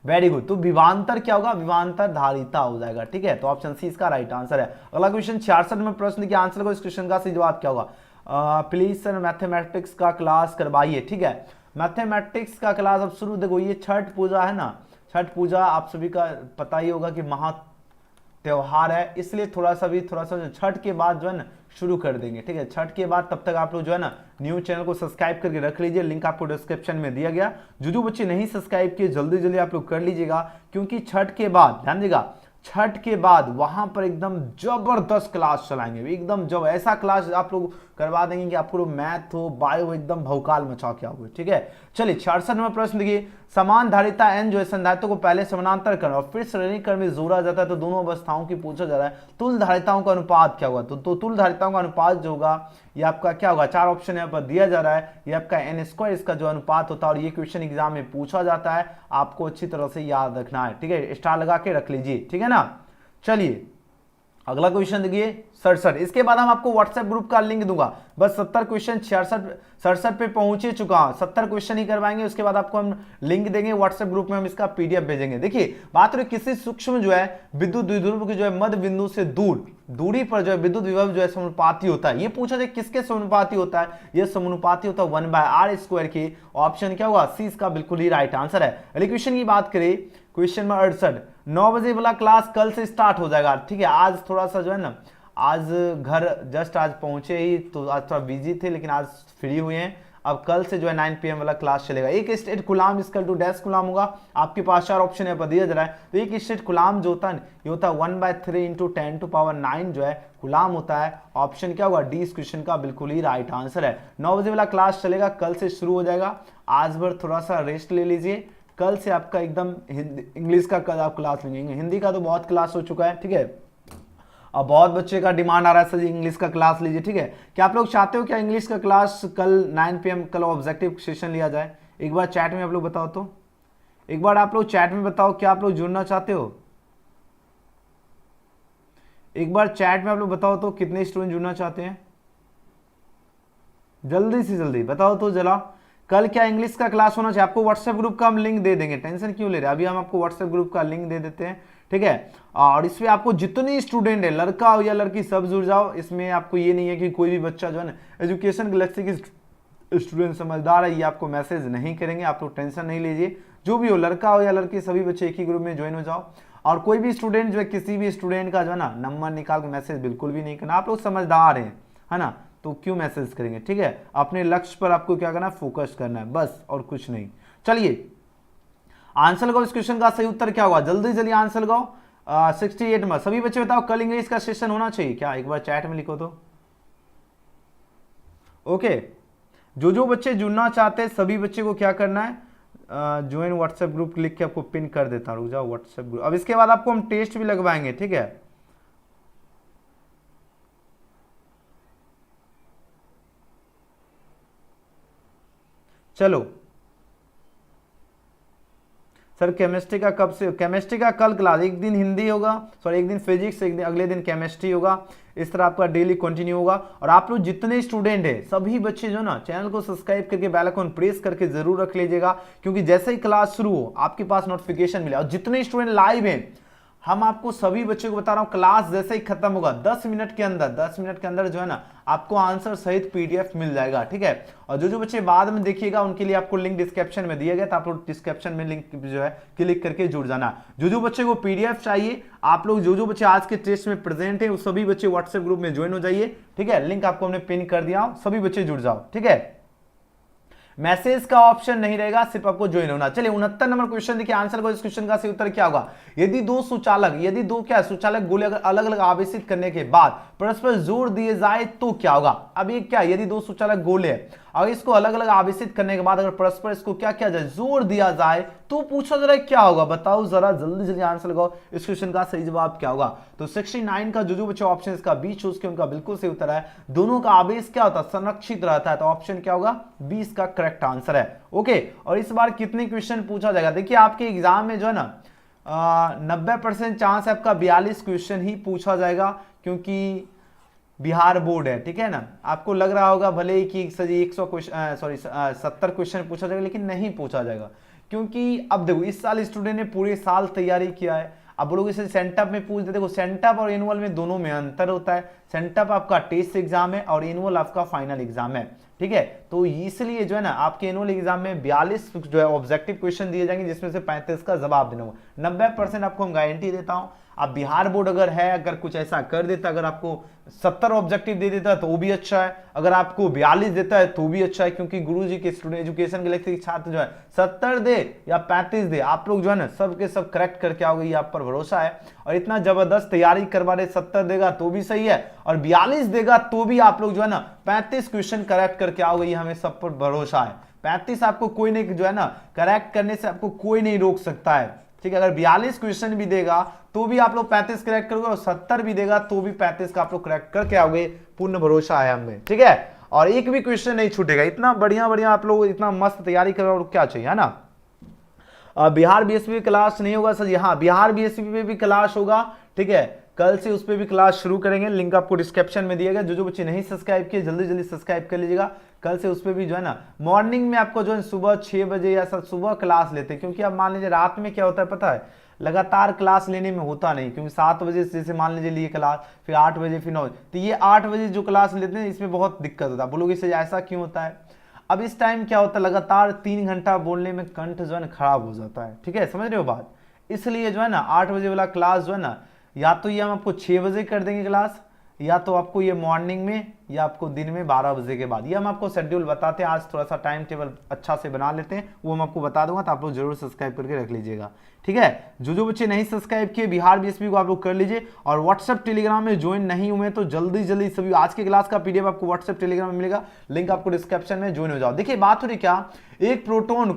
Very good. तो विभवांतर क्या होगा? विभवांतर धारिता हो जाएगा, ठीक है, तो ऑप्शन सी इसका राइट आंसर है। अगला क्वेश्चन 66 में प्रश्न के आंसर को, इस क्वेश्चन का सही जवाब क्या होगा? प्लीज सर मैथमेटिक्स का क्लास करवाइए, ठीक है, मैथमेटिक्स का क्लास अब शुरू, देखो ये छठ पूजा है ना, छठ पूजा आप सभी का पता ही होगा कि महा त्योहार है, इसलिए थोड़ा सा छठ के बाद जो है ना शुरू कर देंगे, ठीक है। छठ के बाद तब तक आप लोग जो है ना न्यूज चैनल को सब्सक्राइब करके रख लीजिए, लिंक आपको डिस्क्रिप्शन में दिया गया। जो बच्चे नहीं सब्सक्राइब किए जल्दी जल्दी आप लोग कर लीजिएगा, क्योंकि छठ के बाद ध्यान दीजिएगा, छठ के बाद वहां पर एकदम जबरदस्त क्लास चलाएंगे, एकदम जब ऐसा क्लास आप लोग करवा देंगे कि आपको मैथ हो बायो एकदम भौकाल मचा के आओगे, ठीक है। चलिए 66 नंबर प्रश्न देखिए, समान धारिता n जो है संधारित्व को पहले समानांतर क्रम और फिर श्रेणी क्रम में जोड़ा जाता है तो दोनों अवस्थाओं की पूछा जा रहा है, तुल धारिताओं का अनुपात क्या होगा। तो तुल धारिताओं का अनुपात जो होगा ये आपका क्या होगा, 4 ऑप्शन यहाँ पर दिया जा रहा है, ये आपका n² इसका जो अनुपात होता है, और ये क्वेश्चन एग्जाम में पूछा जाता है, आपको अच्छी तरह से याद रखना है, ठीक है, स्टार लगा के रख लीजिए, ठीक है ना। चलिए अगला क्वेश्चन देखिए 67, इसके बाद हम आपको व्हाट्सएप ग्रुप का लिंक दूंगा, बस 70 क्वेश्चन 67 पे पहुंच ही चुका हूं, 70 क्वेश्चन ही करवाएंगे, उसके बाद आपको हम लिंक देंगे व्हाट्सएप ग्रुप में, हम इसका पीडीएफ भेजेंगे। देखिए बात रही किसी सूक्ष्म जो है विद्युत द्विध्रुव की जो है मध्य बिंदु से दूरी पर जो है विद्युत विभव जो है समानुपाती होता है, ये पूछा जाए किसके समानुपाती होता है, ये समानुपाती होता है 1/r² की। ऑप्शन क्या होगा, सी इसका बिल्कुल ही राइट आंसर है। अगले क्वेश्चन की बात करें, क्वेश्चन नंबर 68, 9 बजे वाला क्लास कल से स्टार्ट हो जाएगा, ठीक है। आज थोड़ा सा जो है ना, आज घर जस्ट आज पहुंचे ही तो आज थोड़ा बिजी थे, लेकिन आज फ्री हुए हैं। अब कल से जो है 9 PM वाला क्लास चलेगा। एक स्टेट गुलाम इक्वल टू डैश गुलाम होगा, आपके पास 4 ऑप्शन यहाँ पर दिया जा रहा है। तो एक स्टेट गुलाम जो होता है ये होता है 1/3 × 10⁹ जो है गुलाम होता है। ऑप्शन क्या होगा, डी इस क्वेश्चन का बिल्कुल ही राइट आंसर है। 9 बजे वाला क्लास चलेगा, कल से शुरू हो जाएगा। आज भर थोड़ा सा रेस्ट ले लीजिए, कल से आपका एकदम इंग्लिश का कल आप क्लास लेंगे, हिंदी का तो बहुत क्लास हो चुका है, ठीक है। अब बहुत बच्चे का डिमांड आ रहा है सर इंग्लिश का क्लास लीजिए, ठीक है। क्या आप लोग चाहते हो क्या इंग्लिश का क्लास कल 9 PM कल ऑब्जेक्टिव सेशन लिया जाए? एक बार चैट में आप लोग बताओ, तो एक बार आप लोग चैट में बताओ क्या आप लोग जुड़ना चाहते हो। एक बार चैट में आप लोग बताओ तो कितने स्टूडेंट जुड़ना चाहते हैं, जल्दी से जल्दी बताओ तो जला। कल क्या इंग्लिश का क्लास होना चाहिए? आपको व्हाट्सएप ग्रुप का हम लिंक दे देंगे, टेंशन क्यों ले रहे हैं, अभी हम आपको व्हाट्सएप ग्रुप का लिंक दे देते हैं, ठीक है। और इसमें आपको जितने स्टूडेंट है, लड़का हो या लड़की, सब जुड़ जाओ। इसमें आपको ये नहीं है कि कोई भी बच्चा जो है ना एजुकेशन गैलेक्सी की स्टूडेंट समझदार है ये आपको मैसेज नहीं करेंगे, आप लोग टेंशन नहीं लीजिए। जो भी हो, लड़का हो या लड़की, सभी बच्चे एक ही ग्रुप में ज्वाइन हो जाओ। और कोई भी स्टूडेंट जो है किसी भी स्टूडेंट का जो है ना नंबर निकाल के मैसेज बिल्कुल भी नहीं करना, आप लोग समझदार हैं, है ना, तो क्यों मैसेज करेंगे, ठीक है। अपने लक्ष्य पर आपको क्या करना है, फोकस करना है बस, और कुछ नहीं। चलिए आंसर लगाओ, इस क्वेश्चन का सही उत्तर क्या होगा, जल्दी जल्दी आंसर लगाओ। 68 में सभी बच्चे बताओ कल इंग्लिश का सेशन होना चाहिए क्या, एक बार चैट में लिखो तो। ओके, जो बच्चे जुड़ना चाहते हैं सभी बच्चे को क्या करना है, ज्वाइन व्हाट्सएप ग्रुप लिख के आपको पिन कर देता हूं, रुक जाओ व्हाट्सएप ग्रुप। अब इसके बाद आपको हम टेस्ट भी लगवाएंगे, ठीक है। चलो सर केमिस्ट्री का कब से, केमिस्ट्री का कल क्लास, एक दिन हिंदी होगा, सॉरी एक दिन फिजिक्स, एक दिन अगले दिन केमिस्ट्री होगा, इस तरह आपका डेली कंटिन्यू होगा। और आप लोग जितने स्टूडेंट हैं सभी बच्चे जो ना चैनल को सब्सक्राइब करके बेल आइकन प्रेस करके जरूर रख लीजिएगा, क्योंकि जैसे ही क्लास शुरू हो आपके पास नोटिफिकेशन मिले। और जितने स्टूडेंट लाइव हैं, हम आपको सभी बच्चों को बता रहा हूं, क्लास जैसे ही खत्म होगा 10 मिनट के अंदर जो है ना आपको आंसर सहित पीडीएफ मिल जाएगा, ठीक है। और जो बच्चे बाद में देखिएगा उनके लिए आपको लिंक डिस्क्रिप्शन में दिया गया, तो आप लोग डिस्क्रिप्शन में लिंक जो है क्लिक करके जुड़ जाना। जो बच्चे को पीडीएफ चाहिए, आप लोग जो बच्चे आज के टेस्ट में प्रेजेंट है, उस सभी बच्चे व्हाट्सएप ग्रुप में ज्वाइन हो जाइए, ठीक है। लिंक आपको हमने पिन कर दिया, सभी बच्चे जुड़ जाओ, ठीक है। मैसेज का ऑप्शन नहीं रहेगा, सिर्फ आपको ज्वाइन होना। चलिए 69 नंबर क्वेश्चन देखिए, आंसर को इस क्वेश्चन का सही उत्तर क्या होगा। यदि दो सुचालक गोले अगर अलग अलग आवेशित करने के बाद परस्पर जोर दिए जाए तो क्या होगा। अब ये क्या, यदि दो सुचालक गोले हैं, अगर इसको अलग अलग आवेशित करने के बाद अगर परस्पर इसको क्या किया जाए, जोर दिया जाए, तो पूछा जरा क्या होगा, बताओ जरा जल्दी जल्दी आंसर लगाओ, इस क्वेश्चन का सही जवाब क्या होगा। तो 69 का जो बच्चे ऑप्शन इसका बी चूज किया उनका बिल्कुल सही उत्तर है। दोनों का आवेश क्या होता है, संरक्षित रहता है, तो ऑप्शन क्या होगा, 20 का करेक्ट आंसर है। ओके, और इस बार कितने क्वेश्चन पूछा जाएगा, देखिए आपके एग्जाम में जो है ना 90% चांस है आपका 42 क्वेश्चन ही पूछा जाएगा, क्योंकि बिहार बोर्ड है, ठीक है ना। आपको लग रहा होगा भले ही कि सर 70 क्वेश्चन पूछा जाएगा, लेकिन नहीं पूछा जाएगा, क्योंकि अब देखो इस साल स्टूडेंट ने पूरे साल तैयारी किया है। अब लोग इसे सेंटअप में पूछ देते, देखो सेंटअप और एनुअल में दोनों में अंतर होता है। सेंटअप आपका टेस्ट एग्जाम है और एनुअल आपका फाइनल एग्जाम है, ठीक है। तो इसलिए जो है ना आपके एनुअल एग्जाम में 42 जो है ऑब्जेक्टिव क्वेश्चन दिए जाएंगे, जिसमें से 35 का जवाब देना होगा। 90% आपको हम गारंटी देता हूं। अब बिहार बोर्ड अगर है, अगर कुछ ऐसा कर देता, अगर आपको 70 ऑब्जेक्टिव दे देता तो वो भी अच्छा है, अगर आपको 42 देता है तो भी अच्छा है, क्योंकि गुरुजी के स्टूडेंट एजुकेशन गैलेक्सी के छात्र जो है 70 दे या 35 दे, आप लोग जो है ना सब के सब करेक्ट करके आओगे, ये आप पर भरोसा है। और इतना जबरदस्त तैयारी करवा रहे, 70 देगा तो भी सही है और 42 देगा तो भी आप लोग जो है ना 35 क्वेश्चन करेक्ट करके आओगे, ये हमें सब पर भरोसा है। 35 आपको कोई नहीं जो है ना करेक्ट करने से आपको कोई नहीं रोक सकता है, ठीक है। अगर 42 क्वेश्चन भी देगा तो भी आप लोग 35 करेक्ट करोगे और 70 भी देगा तो भी 35 का आप लोग करेक्ट करके आओगे, पूर्ण भरोसा है हमें, ठीक है। और एक भी क्वेश्चन नहीं छूटेगा। इतना बढ़िया बढ़िया आप लोग इतना मस्त तैयारी करो और क्या चाहिए, है ना। बिहार बीएसपी क्लास नहीं होगा सर, हाँ बिहार बीएसपी पे भी क्लास होगा, ठीक है। कल से उस पर भी क्लास शुरू करेंगे, लिंक आपको डिस्क्रिप्शन में दिया गया। जो बच्चे नहीं सब्सक्राइब किए जल्दी जल्दी सब्सक्राइब कर लीजिएगा। कल से उस पर भी जो है ना मॉर्निंग में आपको जो है सुबह 6 बजे या सर सुबह क्लास लेते हैं, क्योंकि आप मान लीजिए रात में क्या होता है पता है, लगातार क्लास लेने में होता नहीं, क्योंकि 7 बजे से जैसे मान लीजिए लिए क्लास, फिर 8 बजे फिर 9, तो ये 8 बजे जो क्लास लेते हैं इसमें बहुत दिक्कत होता है। बोलोगे इससे ऐसा क्यों होता है? अब इस टाइम क्या होता है, लगातार 3 घंटा बोलने में कंठ जो है ना खराब हो जाता है, ठीक है, समझ रहे हो बात। इसलिए जो है ना 8 बजे वाला क्लास जो है ना, या तो ये हम आपको 6 बजे कर देंगे क्लास, या तो आपको ये मॉर्निंग में या आपको दिन में 12 बजे के बाद, ये हम आपको शेड्यूल बताते हैं। आज थोड़ा सा टाइम टेबल अच्छा से बना लेते हैं, वो हम आपको बता दूंगा, तो आप लोग जरूर सब्सक्राइब करके रख लीजिएगा, ठीक है। जो बच्चे नहीं सब्सक्राइब किए बिहार बीएसपी को आप लोग कर लीजिए, और व्हाट्सएप टेलीग्राम में ज्वाइन नहीं हुए तो जल्दी जल्दी सभी आज के क्लास का पीडीएफ आपको व्हाट्सएप टेलीग्राम में मिलेगा, लिंक आपको डिस्क्रिप्शन में ज्वाइन हो जाओ। देखिए बात हो रही क्या, एक प्रोटॉन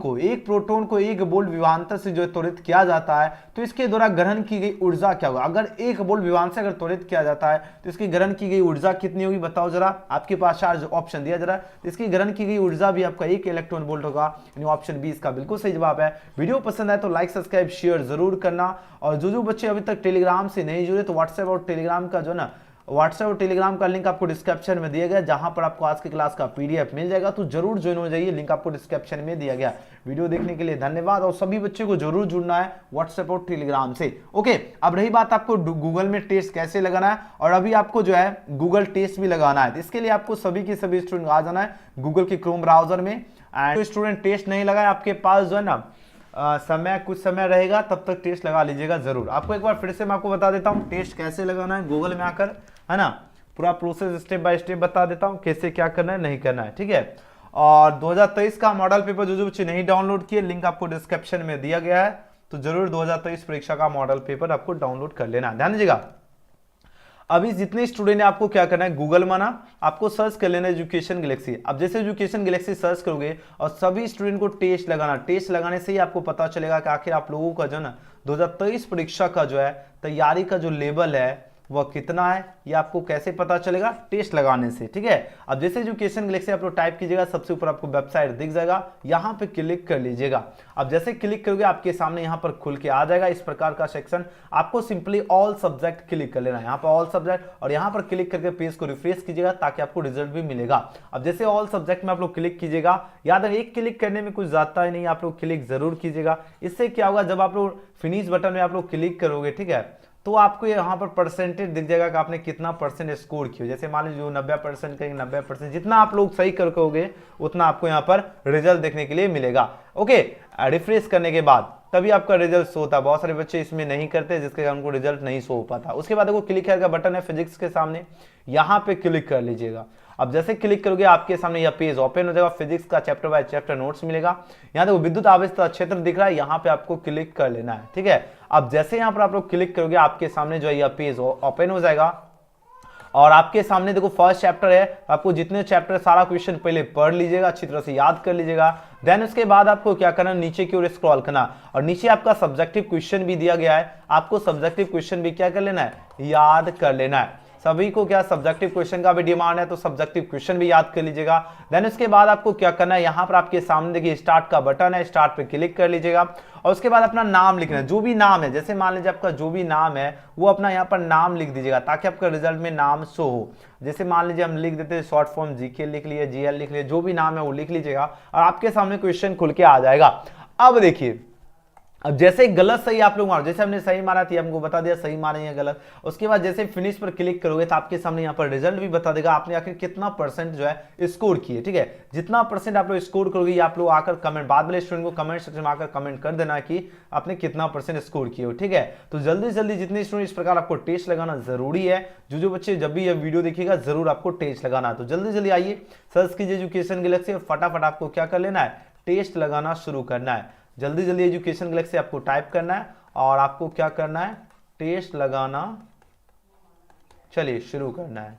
को एक वोल्ट विभवांतर से जो त्वरित किया जाता है, तो इसके द्वारा ग्रहण की गई ऊर्जा क्या होगा। अगर 1 वोल्ट विभवांतर से अगर त्वरित किया जाता है तो इसकी ग्रहण की गई ऊर्जा कितनी होगी बताओ जरा। आपके पास चार्ज ऑप्शन दिया जरा, इसकी ग्रहण की गई ऊर्जा भी आपका 1 इलेक्ट्रॉन वोल्ट होगा, यानी ऑप्शन बी इसका बिल्कुल सही जवाब है। वीडियो पसंद आए तो लाइक सब्सक्राइब शेयर जरूर करना, और जो बच्चे अभी तक टेलीग्राम से नहीं जुड़े तो व्हाट्सएप और टेलीग्राम का जो ना व्हाट्सएप और टेलीग्राम का लिंक आपको डिस्क्रिप्शन में दिया गया, जहां पर आपको आज की क्लास का पीडीएफ मिल जाएगा, तो जरूर ज्वाइन हो जाइए, लिंक आपको डिस्क्रिप्शन में दिया गया। वीडियो देखने के लिए धन्यवाद, और सभी बच्चों को जरूर जुड़ना है व्हाट्सएप और टेलीग्राम से। ओके, अब रही बात आपको गूगल में टेस्ट कैसे लगाना है, और अभी आपको जो है गूगल टेस्ट भी लगाना है, तो इसके लिए आपको सभी के सभी स्टूडेंट आ जाना है गूगल के क्रोम ब्राउजर में। एंड स्टूडेंट टेस्ट नहीं लगाए, आपके पास जो है ना समय कुछ समय रहेगा, तब तक टेस्ट लगा लीजिएगा जरूर। आपको एक बार फिर से मैं आपको बता देता हूं टेस्ट कैसे लगाना है गूगल में आकर, है ना, पूरा प्रोसेस स्टेप बाय स्टेप बता देता हूं कैसे क्या करना है नहीं करना है, ठीक है। और 2023 का मॉडल पेपर जो बच्चे नहीं डाउनलोड किए, लिंक आपको डिस्क्रिप्शन में दिया गया है, तो जरूर 2023 परीक्षा का मॉडल पेपर आपको डाउनलोड कर लेना है, ध्यान दीजिएगा। अभी जितने स्टूडेंट ने आपको क्या करना है, गूगल माना आपको सर्च कर लेना एजुकेशन गैलेक्सी। अब जैसे एजुकेशन गैलेक्सी सर्च करोगे और सभी स्टूडेंट को टेस्ट लगाना, टेस्ट लगाने से ही आपको पता चलेगा कि आखिर आप लोगों का जो ना 2023 परीक्षा का जो है तैयारी का जो लेवल है वह कितना है, ये आपको कैसे पता चलेगा, टेस्ट लगाने से, ठीक है। अब जैसे एजुकेशन गैलेक्सी आप लोग टाइप कीजिएगा, सबसे ऊपर आपको वेबसाइट दिख जाएगा, यहाँ पे क्लिक कर लीजिएगा। अब जैसे क्लिक करोगे आपके सामने यहाँ पर खुल के आ जाएगा इस प्रकार का सेक्शन, आपको सिंपली ऑल सब्जेक्ट क्लिक कर लेना है, यहाँ पर ऑल सब्जेक्ट, और यहाँ पर क्लिक करके पेज को रिफ्रेश कीजिएगा ताकि आपको रिजल्ट भी मिलेगा। अब जैसे ऑल सब्जेक्ट में आप लोग क्लिक कीजिएगा, याद है एक क्लिक करने में कुछ जाता ही नहीं, आप लोग क्लिक जरूर कीजिएगा। इससे क्या होगा, जब आप लोग फिनिश बटन में आप लोग क्लिक करोगे, ठीक है, तो आपको यहाँ पर परसेंटेज दिख जाएगा कि आपने कितना परसेंट स्कोर किया। जैसे मान लीजिए 90% करेंगे, 90%, जितना आप लोग सही करोगे उतना आपको यहाँ पर रिजल्ट देखने के लिए मिलेगा। ओके, रिफ्रेश करने के बाद तभी आपका रिजल्ट शो होता है। बहुत सारे बच्चे इसमें नहीं करते, जिसके कारण उनको रिजल्ट नहीं शो हो पाता। उसके बाद देखो क्लिक का बटन है फिजिक्स के सामने, यहाँ पे क्लिक कर लीजिएगा। अब जैसे क्लिक करोगे आपके सामने यह पेज ओपन हो जाएगा, फिजिक्स का चैप्टर बाय चैप्टर नोट्स मिलेगा। यहाँ देखो विद्युत आवेश क्षेत्र दिख रहा है, यहाँ पे आपको क्लिक कर लेना है, ठीक है। अब जैसे यहाँ पर आप लोग क्लिक करोगे आपके सामने जो है यह पेज ओपन हो जाएगा, और आपके सामने देखो फर्स्ट चैप्टर है, आपको जितने चैप्टर सारा क्वेश्चन पहले पढ़ लीजिएगा, अच्छी तरह से याद कर लीजिएगा। देन उसके बाद आपको क्या करना, नीचे की ओर स्क्रॉल करना, और नीचे आपका सब्जेक्टिव क्वेश्चन भी दिया गया है, आपको सब्जेक्टिव क्वेश्चन भी क्या कर लेना है, याद कर लेना है। सभी को क्या सब्जेक्टिव क्वेश्चन का भी डिमांड है, तो सब्जेक्टिव क्वेश्चन भी याद कर लीजिएगा। देन उसके बाद आपको क्या करना है, यहाँ पर आपके सामने देखिए स्टार्ट का बटन है, स्टार्ट पे क्लिक कर लीजिएगा, और उसके बाद अपना नाम लिखना है, जो भी नाम है। जैसे मान लीजिए आपका जो भी नाम है वो अपना यहाँ पर नाम लिख दीजिएगा, ताकि आपका रिजल्ट में नाम शो हो। जैसे मान लीजिए हम लिख देते हैं शॉर्ट फॉर्म जीके लिख लिए, जीएल लिख लिए, जो भी नाम है वो लिख लीजिएगा, और आपके सामने क्वेश्चन खुल के आ जाएगा। अब देखिए अब जैसे गलत सही आप लोग मारो, जैसे हमने सही मारा थी, हमको बता दिया सही मारे या गलत। उसके बाद जैसे फिनिश पर क्लिक करोगे तो आपके सामने यहाँ पर रिजल्ट भी बता देगा आपने आखिर कितना परसेंट जो है स्कोर किए। ठीक है, जितना परसेंट आप लोग स्कोर करोगे ये आप लोग आकर कमेंट, बाद वाले स्टूडेंट को कमेंट सेक्शन में आकर कमेंट कर देना कि आपने कितना परसेंट स्कोर किए हो। ठीक है, तो जल्दी जल्दी जितने स्टूडेंट इस प्रकार आपको टेस्ट लगाना जरूरी है। जो बच्चे जब भी यह वीडियो देखिएगा जरूर आपको टेस्ट लगाना है। तो जल्दी जल्दी आइए, सर्च कीजिए एजुकेशन गैलेक्सी और फटाफट आपको क्या कर लेना है, टेस्ट लगाना शुरू करना है। जल्दी जल्दी एजुकेशन गैलेक्सी आपको टाइप करना है और आपको क्या करना है, टेस्ट लगाना चलिए शुरू करना है।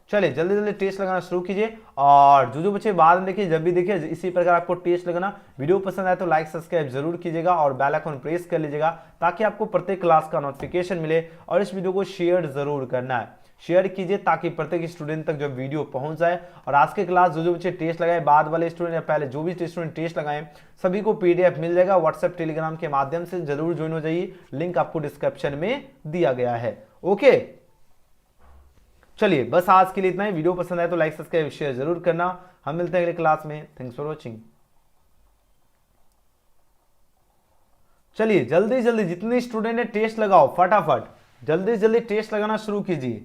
चलिए जल्दी जल्दी टेस्ट लगाना शुरू कीजिए। और जो बच्चे बाद में देखिए, जब भी देखिए इसी प्रकार आपको टेस्ट लगाना, वीडियो पसंद आए तो लाइक सब्सक्राइब जरूर कीजिएगा और बेल आइकन प्रेस कर लीजिएगा ताकि आपको प्रत्येक क्लास का नोटिफिकेशन मिले। और इस वीडियो को शेयर जरूर करना है, शेयर कीजिए ताकि प्रत्येक स्टूडेंट तक जो वीडियो पहुंच जाए। और आज के क्लास जो बच्चे टेस्ट लगाए, बाद वाले स्टूडेंट या पहले जो भी स्टूडेंट टेस्ट लगाए, सभी को पीडीएफ मिल जाएगा व्हाट्सएप टेलीग्राम के माध्यम से। जरूर ज्वाइन हो जाइए, लिंक आपको डिस्क्रिप्शन में दिया गया है। ओके, चलिए बस आज के लिए इतना ही। वीडियो पसंद आए तो लाइक सब्सक्राइब शेयर जरूर करना। हम मिलते हैं अगले क्लास में। Thanks for watching. चलिए जल्दी जल्दी जितने स्टूडेंट है टेस्ट लगाओ, फटाफट जल्दी जल्दी टेस्ट लगाना शुरू कीजिए।